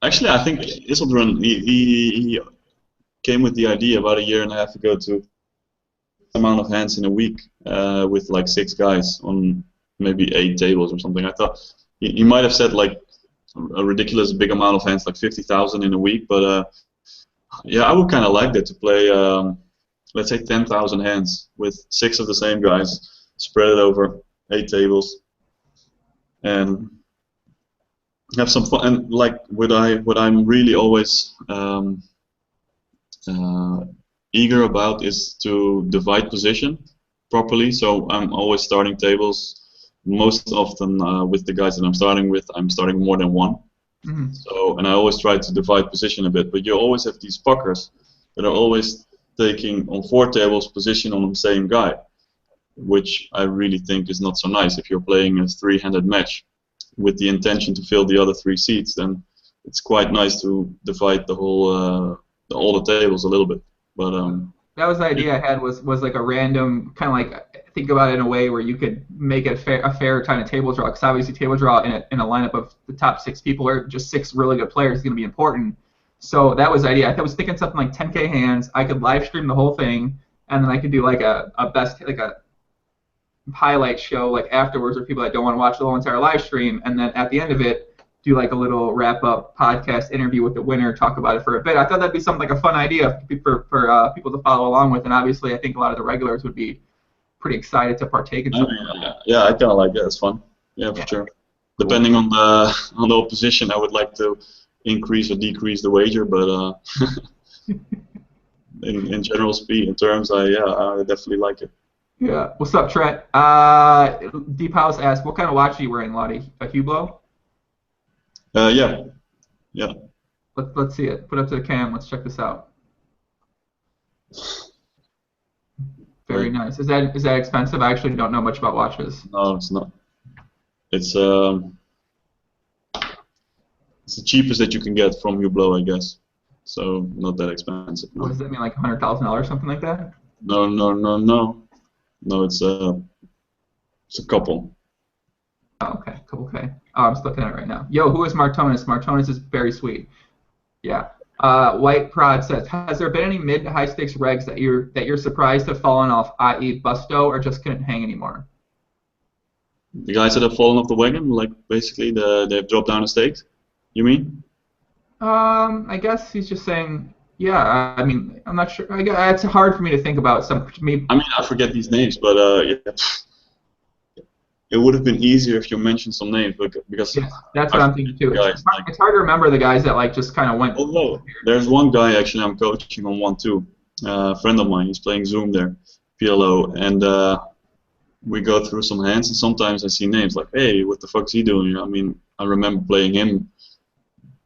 Actually, I think Isildraan he came with the idea about a year and a half ago to amount of hands in a week with like 6 guys on maybe 8 tables or something. I thought he might have said like a ridiculous big amount of hands, like 50,000 in a week, but yeah, I would kind of like that to play, let's say 10,000 hands with 6 of the same guys, spread it over 8 tables, and have some fun. And like what I'm really always uh, eager about is to divide position properly. So I'm always starting tables. Most often with the guys that I'm starting with, I'm starting more than one So, and I always try to divide position a bit, but you always have these fuckers that are always taking on 4 tables position on the same guy, which I really think is not so nice. If you're playing a 3-handed match with the intention to fill the other 3 seats, then it's quite nice to divide the whole all the tables a little bit. But that was the idea I had was like a random kind of like think about it in a way where you could make it a fair kind of table draw, because obviously table draw in a lineup of the top 6 people or just 6 really good players is going to be important. So that was the idea. I was thinking something like 10K hands. I could live stream the whole thing, and then I could do like a best like a highlight show like afterwards for people that don't want to watch the whole entire live stream, and then at the end of it do like a little wrap up podcast interview with the winner, talk about it for a bit. I thought that'd be something like a fun idea for people to follow along with, and obviously I think a lot of the regulars would be pretty excited to partake in something like that. Yeah, I kind of like that. It's fun. Yeah, for sure. Depending on the opposition, I would like to increase or decrease the wager, but in general speed, in terms, I definitely like it. Yeah. What's up, Trent? Deep House asked, what kind of watch are you wearing, Lautie? A HSPLO? Yeah. Let's see it. Put it up to the cam. Let's check this out. Very nice. Is that expensive? I actually don't know much about watches. No, it's not. It's the cheapest that you can get from HSPLO, I guess. So not that expensive. No. What does that mean? Like $100,000, something like that? No. No, it's a couple. Oh, okay, couple K. Oh, I'm just looking at it right now. Yo, who is Martonis? Martonis is very sweet. Yeah. White Prod says, has there been any mid to high stakes regs that you're surprised have fallen off, i.e. Busto, or just couldn't hang anymore? The guys that have fallen off the wagon, like basically they've dropped down a stake. You mean? I guess he's just saying. Yeah, I mean, I'm not sure. It's hard for me to think about some. I mean, I forget these names, but yeah. It would have been easier if you mentioned some names, because yeah, that's what I'm thinking too. Guys, it's hard to remember the guys that like just kind of went. Although there's one guy actually I'm coaching on 1-2, a friend of mine. He's playing Zoom there, PLO, and we go through some hands, and sometimes I see names like, hey, what the fuck's he doing? I mean, I remember playing him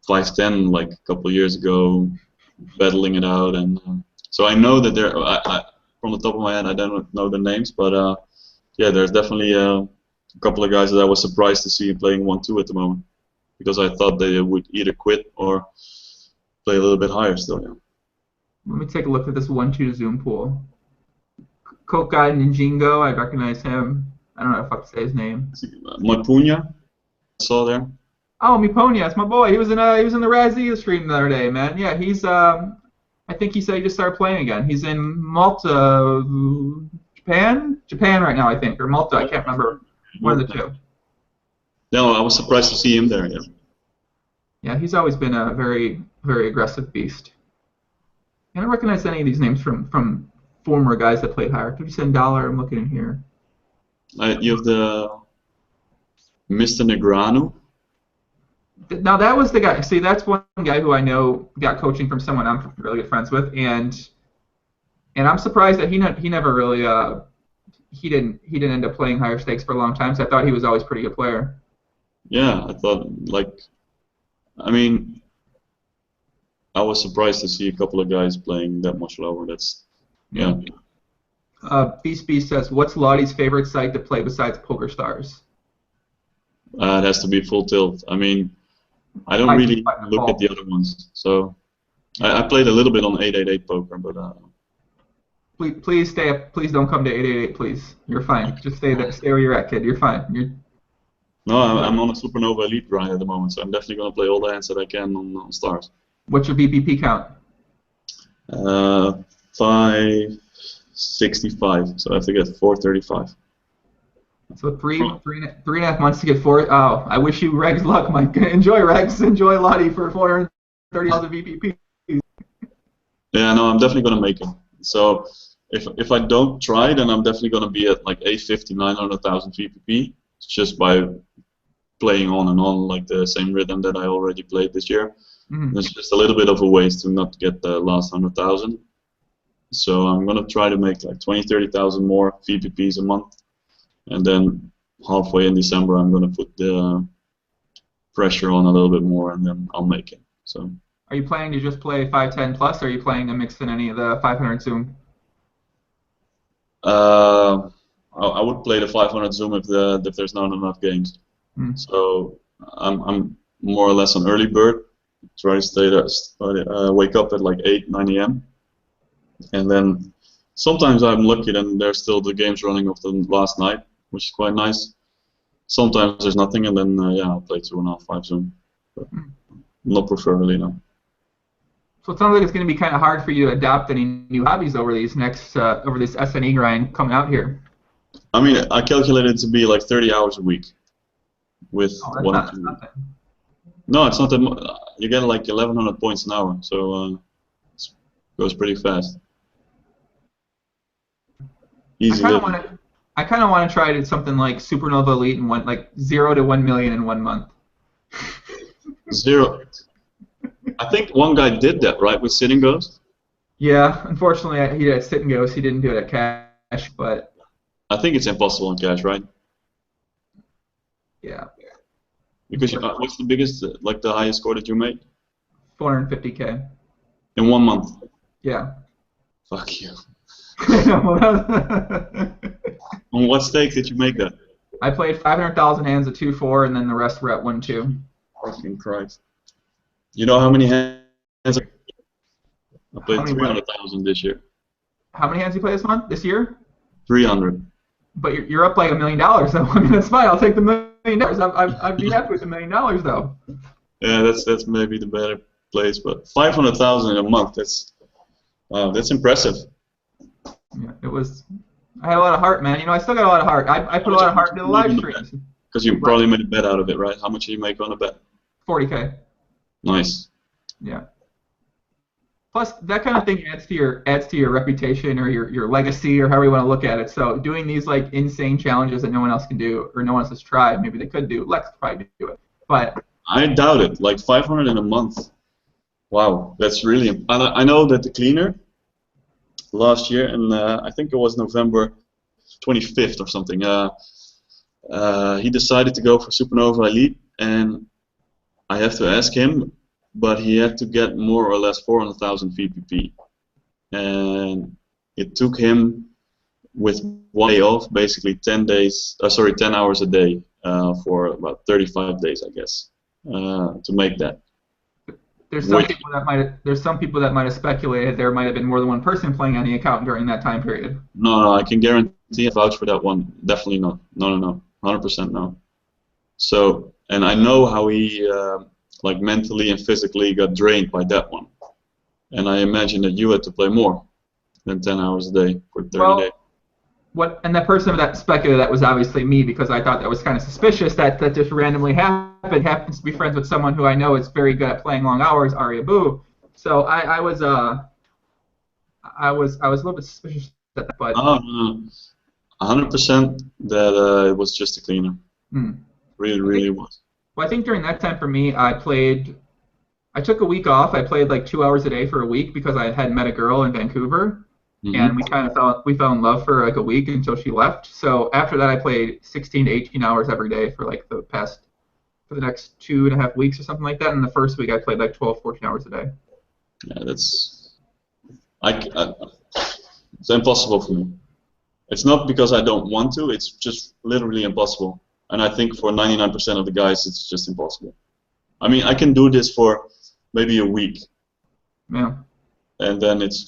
5-10 like a couple of years ago, battling it out, and so I know that there. From the top of my head, I don't know the names, but yeah, there's definitely a couple of guys that I was surprised to see playing 1-2 at the moment, because I thought they would either quit or play a little bit higher still. Yeah. Let me take a look at this 1-2 Zoom pool. Coke Guy Ninjingo, I recognize him. I don't know if I can say his name. Mapunya, I saw there. Oh, Miponia, that's my boy. He was in the Razzie stream the other day, man. Yeah, he's I think he said he just started playing again. He's in Malta, Japan right now, I think, or Malta. I can't remember. One of the two. No, I was surprised to see him there. Yeah. Yeah, he's always been a very, very aggressive beast. I don't recognize any of these names from former guys that played higher. 50 $. I'm looking in here. You have the Mr. Negranu. Now that was the guy. See, that's one guy who I know got coaching from someone I'm really good friends with, and I'm surprised that he never really he didn't end up playing higher stakes for a long time. So I thought he was always a pretty good player. Yeah, I thought I mean, I was surprised to see a couple of guys playing that much lower. That's yeah. Beast says, what's Lautie's favorite site to play besides Pokerstars? It has to be full tilt. I mean, I don't really look at the other ones. So I played a little bit on 888 poker, but please stay up. Please don't come to 888. Please, you're fine. Just stay there. Stay where you're at, kid. You're fine. No, I'm on a Supernova Elite grind at the moment, so I'm definitely gonna play all the hands that I can on stars. What's your VPP count? 565. So I have to get 435. So three and a half months to get 4. Oh, I wish you Regs luck, Mike. Enjoy Regs. Enjoy Lautie for 430,000 VPP. Yeah, no, I'm definitely gonna make it. So if I don't try, then I'm definitely gonna be at like 850, 900,000 VPP just by playing on and on like the same rhythm that I already played this year. Mm-hmm. There's just a little bit of a ways to not get the last 100,000. So I'm gonna try to make like 20, 30,000 more VPPs a month. And then halfway in December, I'm going to put the pressure on a little bit more, and then I'll make it. So. Are you planning to just play 510 plus, or are you planning to mix in any of the 500 Zoom? I would play the 500 Zoom if there's not enough games. So I'm more or less on early bird. Try to stay there, wake up at like 8, 9 a.m. And then sometimes I'm lucky and there's still the games running of the last night, which is quite nice. Sometimes there's nothing, and then yeah, I'll play 2.5, 5 Zoom. But not preferably, no. So it sounds like it's going to be kind of hard for you to adopt any new hobbies over these over this SNE grind coming out here. I mean, I calculated it to be like 30 hours a week with one or two. No, it's not that much. You get like 1,100 points an hour, so it goes pretty fast. Easy. I kind of want to try to something like Supernova Elite and like 0 to 1 million in 1 month. 0. I think one guy did that, right, with Sit and Goes? Yeah, unfortunately, he did at Sit and Goes. He didn't do it at cash, but... I think it's impossible in cash, right? Yeah. Because what's the biggest, like the highest score that you made? 450K. In 1 month? Yeah. Fuck you. On what stake did you make that? I played 500,000 hands at 2-4, and then the rest were at 1-2. Fucking Christ. You know how many hands? I played 300,000 this year. How many hands you play this year? 300. But you're up like $1 million, though. I mean, that's fine. I'll take the $1 million. I'd be happy with $1 million, though. Yeah, that's maybe the better place. But 500,000 in a month, that's impressive. Yeah, it was. I had a lot of heart, man. You know, I still got a lot of heart. I put a lot of heart into the live streams. Because you probably made a bet out of it, right? How much did you make on a bet? 40K. Nice. Yeah. Plus, that kind of thing adds to your reputation or your legacy or however you want to look at it. So doing these like insane challenges that no one else can do or no one else has tried, maybe they could do. Lex could probably do it, but I doubt it. Like 500 in a month. Wow, that's really. I know that the cleaner last year, and I think it was November 25th or something. He decided to go for Supernova Elite, and I have to ask him. But he had to get more or less 400,000 VPP, and it took him with 1 day off, basically 10 hours a day for about 35 days, I guess, to make that. There's some people that might have speculated there might have been more than one person playing on the account during that time period. No, I can guarantee and vouch for that one. Definitely not. No, 100% no. So, and I know how he. Like mentally and physically got drained by that one. And I imagine that you had to play more than 10 hours a day for 30 days. And that person that speculated that was obviously me because I thought that was kind of suspicious that just randomly happens to be friends with someone who I know is very good at playing long hours, Arya Boo. So I was a little bit suspicious of that, but 100% that it was just a cleaner. Really was. Well, I think during that time for me, I took a week off. I played like 2 hours a day for a week because I had met a girl in Vancouver, and we fell in love for like a week until she left. So after that, I played 16 to 18 hours every day for like for the next 2.5 weeks or something like that. And the first week, I played like 12, 14 hours a day. Yeah, it's impossible for me. It's not because I don't want to. It's just literally impossible. And I think for 99% of the guys, it's just impossible. I mean, I can do this for maybe a week. Yeah. And then it's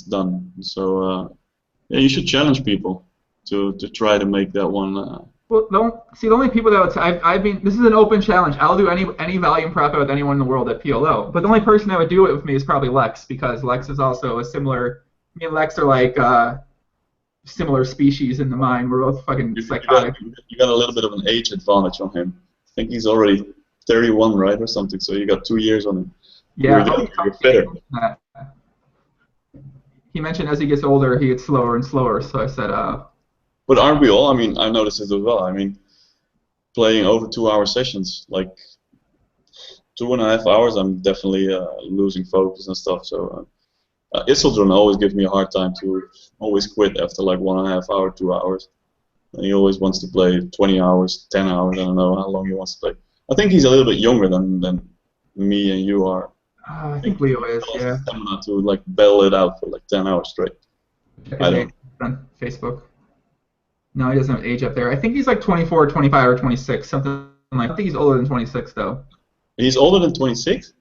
done. So, yeah, you should challenge people to try to make that one. Well, the only people that would say, this is an open challenge. I'll do any volume profit with anyone in the world at PLO. But the only person that would do it with me is probably Lex, because Lex is also a similar. Me and Lex are like. Similar species in the mind. We're both fucking psychotic. You got a little bit of an age advantage on him. I think he's already 31, right, or something. So you got 2 years on him. Yeah. You're fitter. He mentioned as he gets older, he gets slower and slower. So I said. But aren't we all? I mean, I noticed it as well. I mean, playing over 2-hour sessions, like 2.5 hours, I'm definitely losing focus and stuff. So. Isildron always gives me a hard time to always quit after like 1.5 hours, 2 hours. And he always wants to play 20 hours, 10 hours, I don't know how long he wants to play. I think he's a little bit younger than me and you are. I think Leo is, He yeah. has the stamina to like battle it out for like 10 hours straight. Check I his don't. age on Facebook. No, he doesn't have age up there. I think he's like 24, 25, or 26, something like. I think he's older than 26 though. He's older than 26?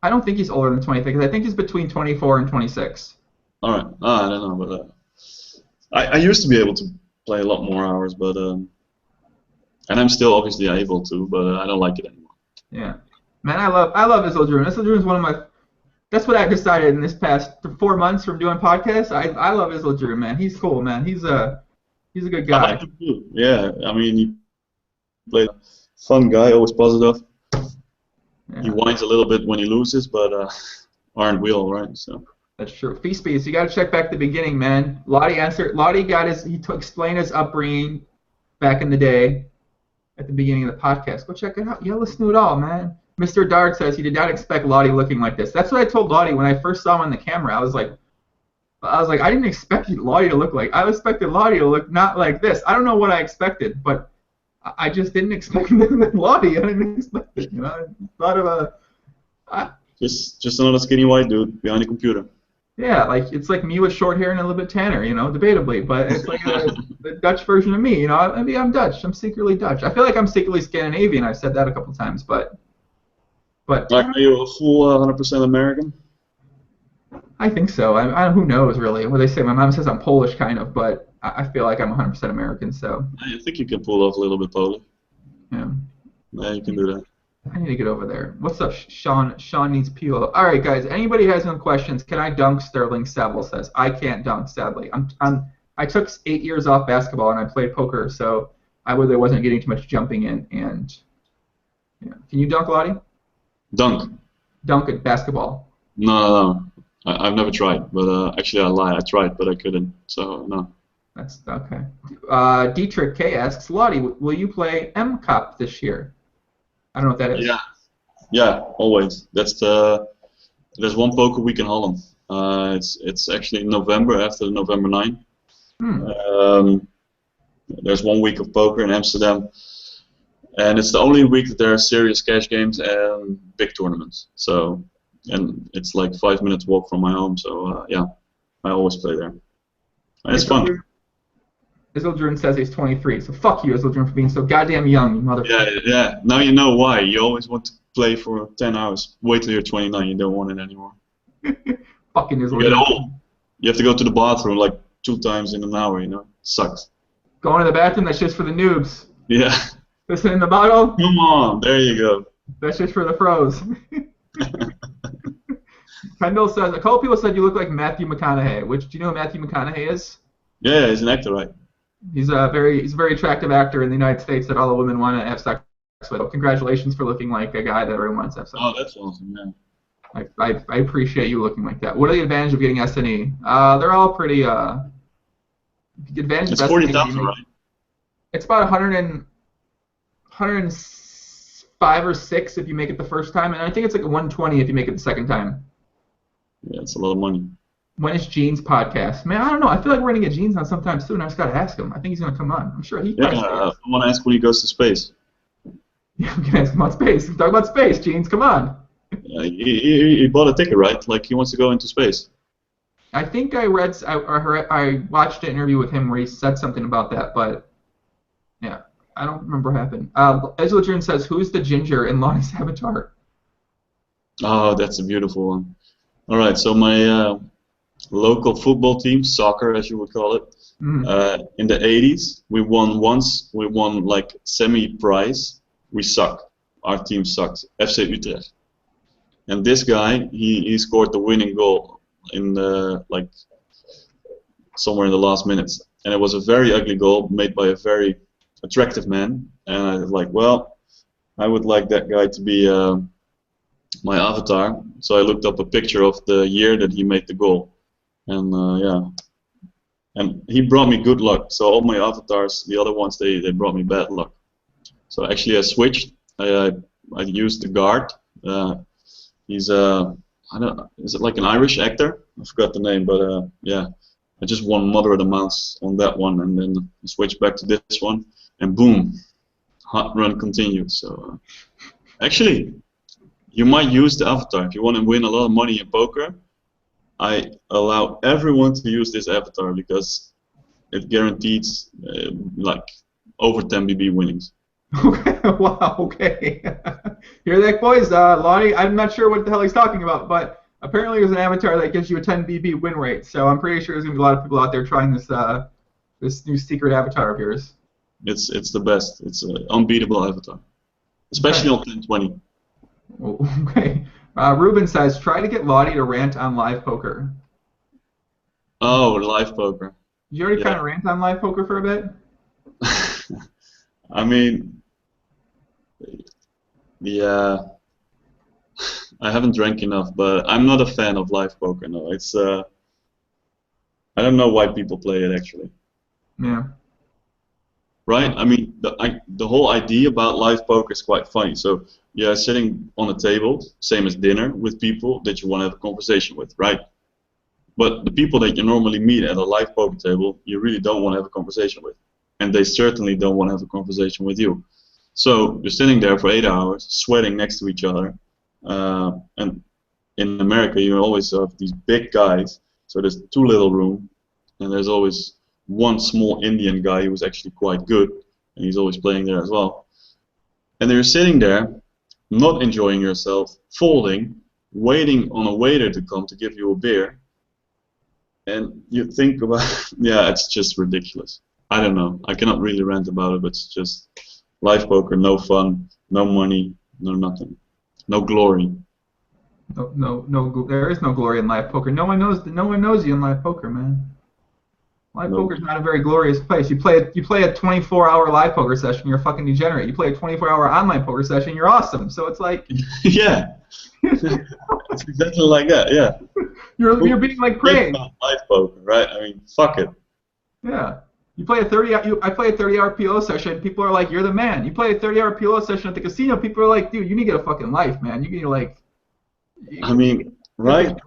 I don't think he's older than 26. I think he's between 24 and 26. All right. I don't know, but I used to be able to play a lot more hours, but and I'm still obviously able to, but I don't like it anymore. Yeah, man, I love Isildrum. Isildrum is one of my. That's what I decided in this past 4 months from doing podcasts. I love Isildrum, man. He's cool, man. He's a good I guy. like him too. Yeah, I mean, he played a fun guy, always positive. Yeah. He whines a little bit when he loses, but aren't we all, right? So. That's true. Feast Beast, you got to check back the beginning, man. Lautie explained his upbringing back in the day at the beginning of the podcast. Go check it out. Yeah, listen to it all, man. Mr. Dart says he did not expect Lautie looking like this. That's what I told Lautie when I first saw him on the camera. I was like, I didn't expect Lautie to look like. I expected Lautie to look not like this. I don't know what I expected, but I just didn't expect Lautie. I didn't expect it. You know, I thought of Just another skinny white dude behind the computer. Yeah, like it's like me with short hair and a little bit tanner, you know, debatably, but it's like the Dutch version of me, you know. Maybe I'm Dutch. I'm secretly Dutch. I feel like I'm secretly Scandinavian. I've said that a couple times, but Like, are you a full 100% American? I think so. Who knows really? What they say. My mom says I'm Polish, kind of, but I feel like I'm 100% American. So I think you can pull off a little bit Polish. yeah, Yeah, you can do that. I need to get over there. What's up, Sean? Sean needs PLO. All right, guys. Anybody has any questions? Can I dunk? Sterling Saville says I can't dunk. Sadly, I took 8 years off basketball and I played poker, so I really wasn't getting too much jumping in. And yeah, can you dunk, Lautie? Dunk? Dunk at basketball. No. I've never tried, but actually I lie. I tried, but I couldn't. So no. That's okay. Dietrich K asks, Lautie, will you play M Cup this year? I don't know what that is. Yeah, always. There's one poker week in Holland. It's actually in November, after November 9. There's 1 week of poker in Amsterdam, and it's the only week that there are serious cash games and big tournaments. So, and it's like 5 minutes walk from my home. So yeah, I always play there. And it's fun. Isildrum says he's 23, so fuck you, Isildrum, for being so goddamn young, you motherfucker. Yeah. Now you know why. You always want to play for 10 hours. Wait till you're 29, you don't want it anymore. Fucking Isildrum. You get old. You have to go to the bathroom like 2 times in an hour, you know? Sucks. Going to the bathroom, that's just for the noobs. Yeah. Listen in the bottle? Come on, there you go. That's just for the pros. Kendall says, a couple people said you look like Matthew McConaughey, which, do you know who Matthew McConaughey is? Yeah, he's an actor, right? He's a very attractive actor in the United States that all the women want to have sex with. So congratulations for looking like a guy that everyone wants to have sex with. Oh, that's awesome, yeah. I appreciate you looking like that. What are the advantages of getting SNE? They're all pretty. Advantage it's 40,000, right? It's about 105 or 6 if you make it the first time, and I think it's like 120 if you make it the second time. Yeah, it's a lot of money. When is Gene's podcast? Man, I don't know. I feel like we're gonna get Gene's on sometime soon. I just gotta ask him. I think he's gonna come on. I'm sure he. Yeah, I want to ask when he goes to space. Yeah, we can ask him about space. Talk about space, Gene's. Come on. He bought a ticket, right? Like he wants to go into space. I think I watched an interview with him where he said something about that, but yeah, I don't remember what happened. Ezra says, "Who's the ginger in Lautie's avatar?" Oh, that's a beautiful one. All right, so my local football team, soccer as you would call it, in the 80s, we won once. We won like semi-prize. We suck. Our team sucks. FC Utrecht. And this guy, he scored the winning goal in like somewhere in the last minutes, and it was a very ugly goal made by a very attractive man. And I was like, well, I would like that guy to be my avatar. So I looked up a picture of the year that he made the goal, and yeah, and he brought me good luck. So all my avatars, the other ones, they brought me bad luck. So actually, I switched. I used the guard. He's I don't. Is it like an Irish actor? I forgot the name, but yeah, I just won moderate amounts on that one, and then I switched back to this one, and boom, hot run continued. So Actually, you might use the avatar if you want to win a lot of money in poker. I allow everyone to use this avatar because it guarantees like over 10 BB winnings. Okay, wow, okay. Hear that, boys? Lautie, I'm not sure what the hell he's talking about, but apparently there's an avatar that gives you a 10 BB win rate. So I'm pretty sure there's gonna be a lot of people out there trying this this new secret avatar of yours. It's the best. It's an unbeatable avatar, especially on 1020. Okay. Ruben says, try to get Lautie to rant on live poker. Oh, live poker. You already kind of rant on live poker for a bit? I mean, yeah, I haven't drank enough, but I'm not a fan of live poker. No, it's I don't know why people play it actually. Yeah. Right? I mean, the whole idea about live poker is quite funny. So you're sitting on a table, same as dinner, with people that you want to have a conversation with, right? But the people that you normally meet at a live poker table, you really don't want to have a conversation with. And they certainly don't want to have a conversation with you. So you're sitting there for 8 hours, sweating next to each other. And in America, you always have these big guys. So there's too little room, and there's always one small Indian guy who was actually quite good, and he's always playing there as well. And then you're sitting there, not enjoying yourself, folding, waiting on a waiter to come to give you a beer, and you think about, yeah, it's just ridiculous. I don't know. I cannot really rant about it, but it's just live poker, no fun, no money, no nothing, no glory. No. There is no glory in live poker. No one knows you in live poker, man. Live poker is not a very glorious place. You play a 24-hour live poker session, you're a fucking degenerate. You play a 24-hour online poker session, you're awesome. So it's like yeah, it's exactly like that. Yeah, you're being like praised. Live poker, right? I mean, fuck it. Yeah, you play a 30. I play a 30-hour PLO session. People are like, you're the man. You play a 30-hour PLO session at the casino. People are like, dude, you need to get a fucking life, man. You need to like. I mean, right?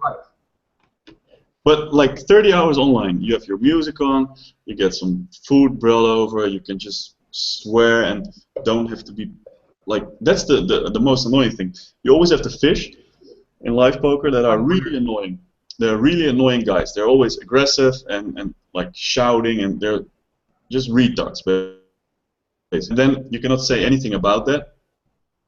But like 30 hours online, you have your music on, you get some food brought over, you can just swear and don't have to be like, that's the most annoying thing. You always have to fish in live poker that are really annoying. They're really annoying guys. They're always aggressive and like shouting, and they're just retards basically. Then you cannot say anything about that,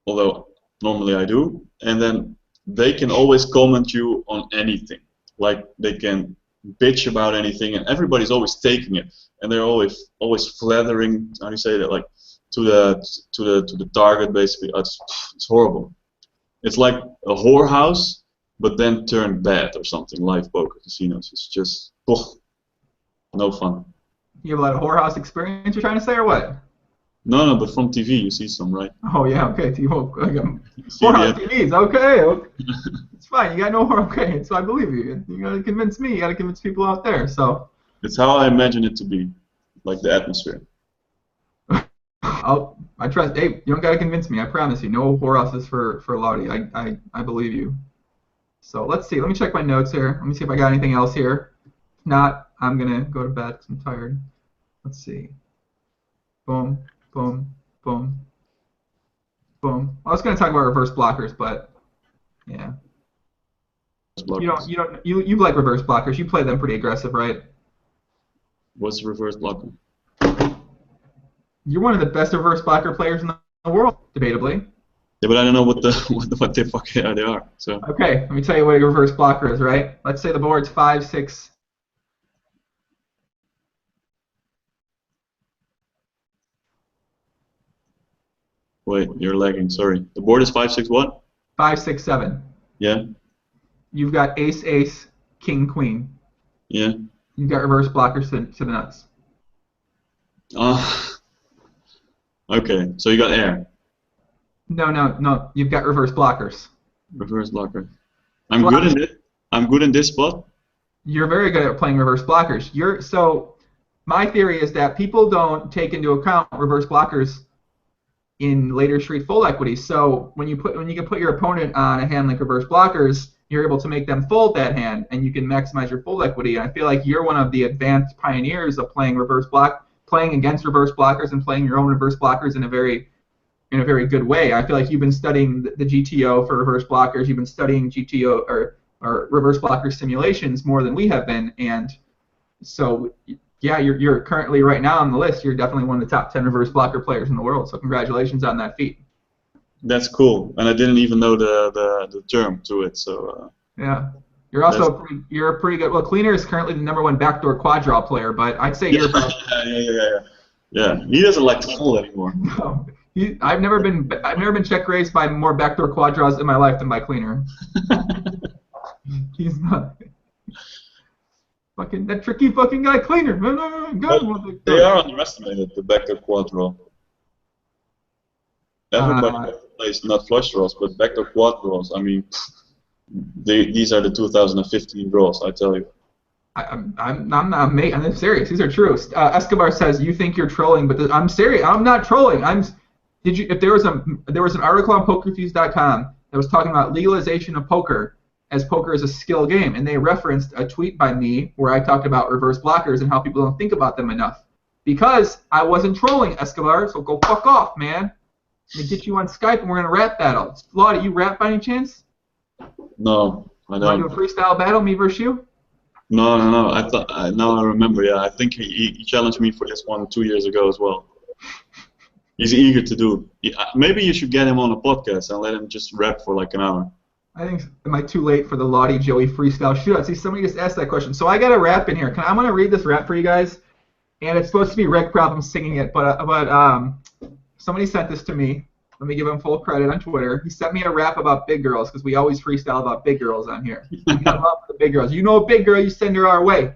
although normally I do, and then they can always comment you on anything. Like they can bitch about anything, and everybody's always taking it, and they're always flattering. How do you say that? Like to the target, basically. It's horrible. It's like a whorehouse, but then turned bad or something. Live poker casinos. It's just no fun. You have a lot of whorehouse experience. You're trying to say, or what? No, but from TV you see some, right? Oh yeah, okay. Whorehouse TVs, okay. It's fine. You got no okay. So I believe you. You gotta convince me. You gotta convince people out there. So. It's how I imagine it to be, like the atmosphere. I trust. Hey, you don't gotta convince me. I promise you. No whorehouses for Lautie. I believe you. So let's see. Let me check my notes here. Let me see if I got anything else here. If not, I'm gonna go to bed because I'm tired. Let's see. Boom. Boom, boom, boom. I was going to talk about reverse blockers, but yeah. You like reverse blockers. You play them pretty aggressive, right? What's reverse blocker? You're one of the best reverse blocker players in the world, debatably. Yeah, but I don't know what the fuck they are. So. Okay, let me tell you what a reverse blocker is, right? Let's say the board's 5, 6. Wait, you're lagging. Sorry. The board is 5, 6, what? 5, 6, 7. Yeah. You've got ace, ace, king, queen. Yeah. You've got reverse blockers to the nuts. Okay, so you got air. No. You've got reverse blockers. Reverse blocker. I'm good in it. I'm good in this spot. You're very good at playing reverse blockers. So my theory is that people don't take into account reverse blockers in later street fold equity. So when you can put your opponent on a hand like reverse blockers, you're able to make them fold that hand, and you can maximize your fold equity. And I feel like you're one of the advanced pioneers of playing against reverse blockers and playing your own reverse blockers in a very in a very good way. I feel like you've been studying the GTO for reverse blockers. You've been studying GTO or reverse blocker simulations more than we have been, and so yeah, you're currently right now on the list. You're definitely one of the top 10 reverse blocker players in the world. So congratulations on that feat. That's cool, and I didn't even know the term to it. So yeah, you're also you're a pretty good. Well, Cleaner is currently the #1 backdoor quad draw player, but I'd say you're probably yeah. He doesn't like to fold anymore. no. I've never been check raised by more backdoor quad draws in my life than by Cleaner. He's not. Fucking that tricky fucking guy, Cleaner. They are underestimated, the backdoor quad draw. Everybody plays not flush draws, but backdoor quad draws. I mean, these are the 2015 draws, I tell you. I'm serious. These are true. Escobar says you think you're trolling, but I'm serious. I'm not trolling. If there was an article on PokerFuse.com that was talking about legalization of poker, as poker is a skill game, and they referenced a tweet by me where I talked about reverse blockers and how people don't think about them enough. Because I wasn't trolling, Escobar, so go fuck off, man. I'm going to get you on Skype and we're going to rap battle. Lautie, you rap by any chance? No, I don't. Want to do a freestyle battle, me versus you? No. Now I remember, yeah. I think he challenged me for this one 2 years ago as well. He's eager to do it. Maybe you should get him on a podcast and let him just rap for like an hour. I think, am I too late for the Lautie Joey freestyle shootout? See, somebody just asked that question. So I got a rap in here. I'm going to read this rap for you guys. And it's supposed to be Reg Problem singing it, but somebody sent this to me. Let me give him full credit on Twitter. He sent me a rap about big girls because we always freestyle about big girls on here. We got love for the big girls. You know a big girl, you send her our way.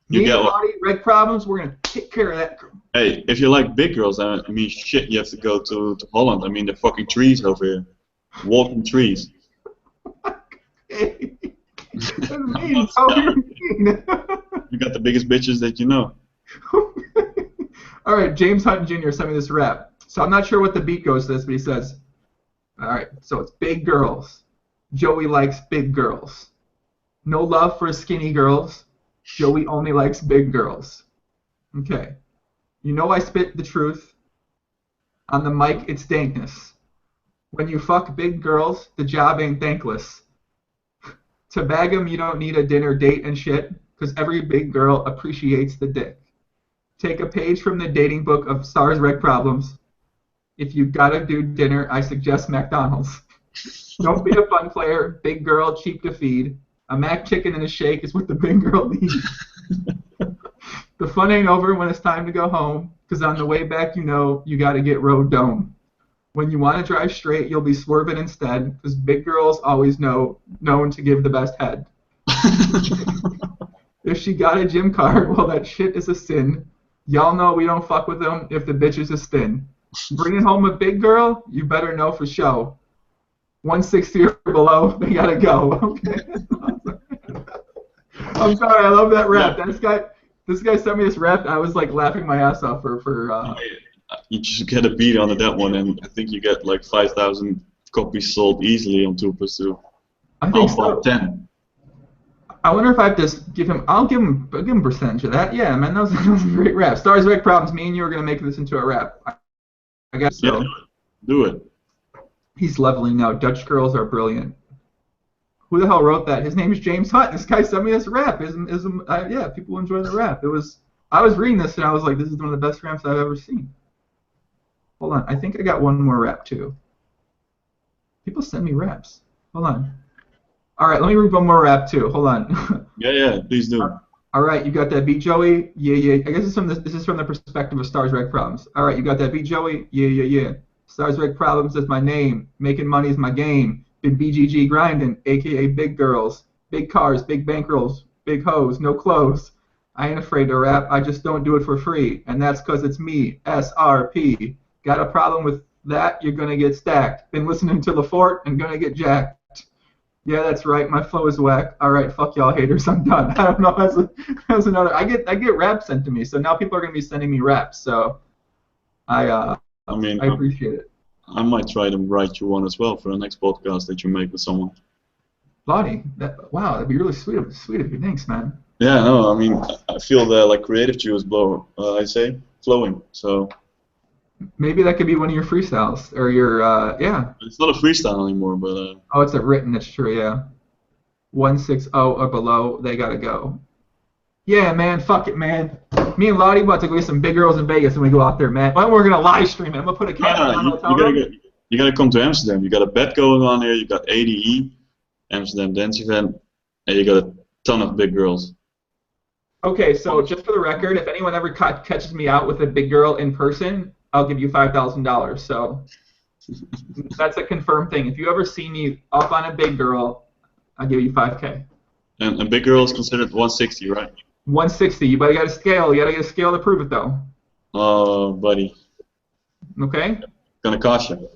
Me and Lautie, Reg Problems, we're going to take care of that girl. Hey, if you like big girls, I mean, shit, you have to go to Holland. I mean, they're fucking trees over here. Walking trees. Hey. That's mean. How mean. You got the biggest bitches that you know. All right, James Hutton Jr. sent me this rap. So I'm not sure what the beat goes to this, but he says, all right, so it's big girls. Joey likes big girls. No love for skinny girls. Joey only likes big girls. Okay. You know I spit the truth. On the mic, it's dankness. When you fuck big girls, the job ain't thankless. To bag 'em, you don't need a dinner date and shit, because every big girl appreciates the dick. Take a page from the dating book of Stars Reg Problems. If you gotta do dinner, I suggest McDonald's. Don't be a fun player, big girl, cheap to feed. A Mac chicken and a shake is what the big girl needs. The fun ain't over when it's time to go home, because on the way back, you know you gotta get road dome. When you want to drive straight, you'll be swerving instead, because big girls always known to give the best head. If she got a gym card, well, that shit is a sin. Y'all know we don't fuck with them if the bitch is a thin. Bringing home a big girl, you better know for show. 160 or below, they gotta go. Okay. I'm sorry, I love that rap. This guy sent me this rap. I was like laughing my ass off for You just get a beat on that one, and I think you get like 5,000 copies sold easily on 2+2. I think so. 10. I wonder if I have to give him. I'll give him a percentage of that. Yeah, man, that was a great rap. Stars Reg Problems. Me and you are gonna make this into a rap. I guess so. Yeah, do it. He's leveling now. Dutch girls are brilliant. Who the hell wrote that? His name is James Hunt. This guy sent me this rap. Yeah, people enjoy the rap. I was reading this and I was like, this is one of the best raps I've ever seen. Hold on, I think I got one more rap too. People send me raps. Hold on. All right, let me read one more rap too. Hold on. Yeah, please do. All right, you got that beat, Joey? Yeah. I guess this is from the perspective of Stars Reg Problems. All right, you got that beat, Joey? Yeah. Stars Reg Problems is my name. Making money is my game. Been BGG grinding, aka big girls, big cars, big bankrolls, big hoes, no clothes. I ain't afraid to rap. I just don't do it for free, and that's 'cause it's me, SRP. Got a problem with that? You're gonna get stacked. Been listening to LaForte and gonna get jacked. Yeah, that's right. My flow is whack. All right, fuck y'all haters. I'm done. I don't know. That's another. I get raps sent to me, so now people are gonna be sending me raps. So I appreciate it. I might try to write you one as well for the next podcast that you make with someone. Lautie, wow, that'd be really sweet of you. Thanks, man. Yeah, no, I mean, I feel the like creative juice flowing. So Maybe that could be one of your freestyles or your yeah. It's not a freestyle anymore, but Oh, it's a written. That's true. Yeah. 160 or below, they gotta go. Yeah, man. Fuck it, man. Me and Lautie about to go get some big girls in Vegas when we go out there, man. Well, we're gonna live stream it. I'm gonna put a camera in nah, my you hotel gotta room. get, you gotta come to Amsterdam. You got a bet going on here. You got ADE, Amsterdam Dance Event, and you got a ton of big girls. Okay, so just for the record, if anyone ever catches me out with a big girl in person, I'll give you $5,000. So that's a confirmed thing. If you ever see me up on a big girl, I'll give you 5K. And big girl is considered 160, right? 160. You better got a scale. You gotta get a scale to prove it, though. Oh, buddy, Okay. gonna cost you.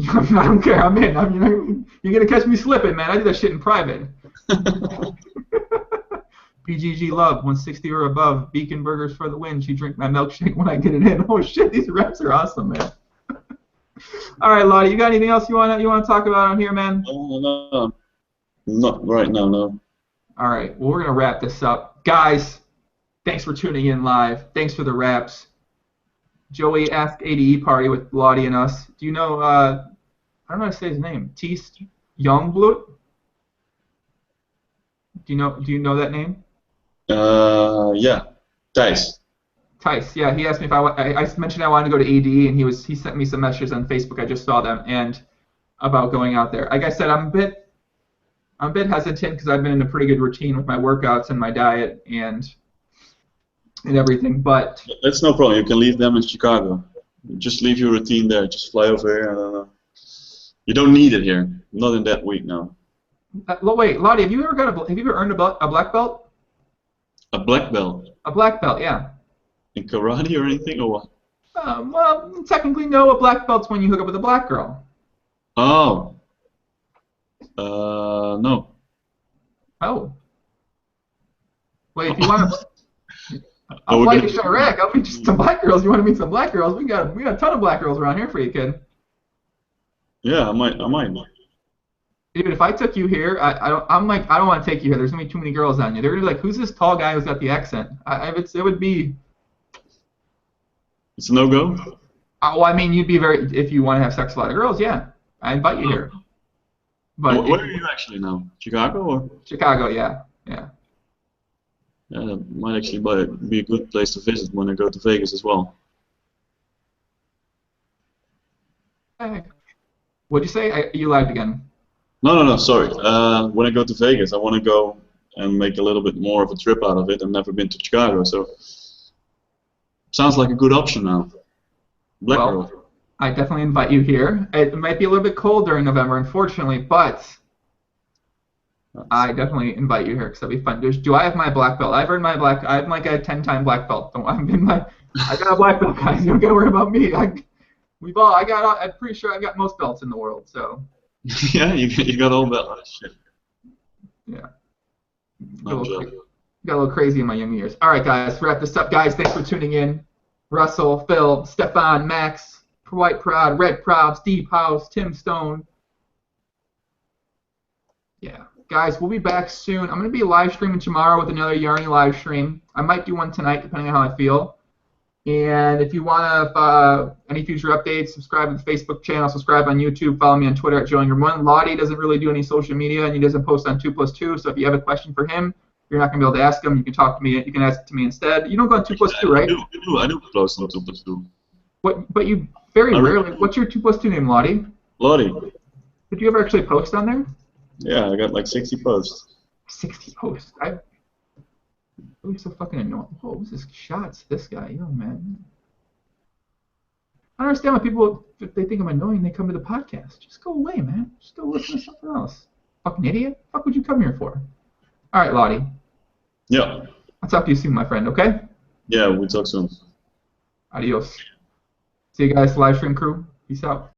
I don't care. I'm in. You're gonna catch me slipping, man. I do that shit in private. BGG Love, 160 or above. Beacon Burgers for the win. She drink my milkshake when I get it in. Oh shit, these reps are awesome, man. All right, Lautie, you got anything else you wanna talk about on here, man? No, not right now, no. All right, well we're gonna wrap this up, guys. Thanks for tuning in live. Thanks for the raps. Joey Ask ADE party with Lautie and us. Do you know? I don't know how to say his name. Teest Youngblood. Do you know that name? Yeah, Thijs. Tice, yeah, he asked me if I mentioned I wanted to go to AD, and he sent me some messages on Facebook. I just saw them and about going out there. Like I said, I'm a bit hesitant because I've been in a pretty good routine with my workouts and my diet and everything. But That's no problem. You can leave them in Chicago. Just leave your routine there. Just fly over here. And, you don't need it here. Not in that week now. wait, Lottie, have you ever earned a black belt? A black belt A black belt, yeah. in karate or anything or what? Well, technically no. A black belt's when you hook up with a black girl. Oh, no. Oh. Wait, if you want to. Oh, I'll we're fly you gonna- to Iraq. I'll meet you some black girls. You want to meet some black girls? We got a ton of black girls around here for you, kid. Yeah, I might. Dude, if I took you here, I don't want to take you here. There's gonna be too many girls on you. They're gonna be like, who's this tall guy who's got the accent? It would be. It's a no-go? Oh, I mean, you'd be if you want to have sex with a lot of girls, yeah. I invite you here. But Where are you actually now? Chicago or? Chicago, yeah. Yeah, that might actually be a good place to visit when I go to Vegas as well. Hey. What'd you say? You lagged again. No, sorry. When I go to Vegas, I want to go and make a little bit more of a trip out of it. I've never been to Chicago, so sounds like a good option now. Black girl. I definitely invite you here. It might be a little bit cold during November, unfortunately, but I definitely invite you here because that'd be fun. Do I have my black belt? I've earned my black. I'm like a 10-time black belt. I got a black belt, guys. You don't gotta worry about me. I'm pretty sure I've got most belts in the world. So. Yeah, you got all that shit. Yeah. No joke. Got a little crazy in my young years. All right, guys, wrap this up. Guys, thanks for tuning in. Russell, Phil, Stefan, Max, White Prod, Red Prob, Steve House, Tim Stone. Yeah. Guys, we'll be back soon. I'm going to be live streaming tomorrow with another Yarny live stream. I might do one tonight, depending on how I feel. And if you want to, any future updates, subscribe to the Facebook channel, subscribe on YouTube, follow me on Twitter at JoeIngram1. Lautie doesn't really do any social media, and he doesn't post on 2+2, so if you have a question for him, you're not going to be able to ask him. You can talk to me. You can ask it to me instead. You don't go on 2+2, right? I do post on 2+2. But you very rarely. What's your 2+2 name, Lautie? Lautie. Did you ever actually post on there? Yeah, I got like 60 posts. 60 posts. He's so fucking annoying. Oh, what's this shots? This guy, yo, man. I don't understand why people, if they think I'm annoying, they come to the podcast. Just go away, man. Just go listen to something else. Fucking idiot. What would you come here for? All right, Lautie. Yeah. I'll talk to you soon, my friend, okay? Yeah, we'll talk soon. Adios. See you guys, live stream crew. Peace out.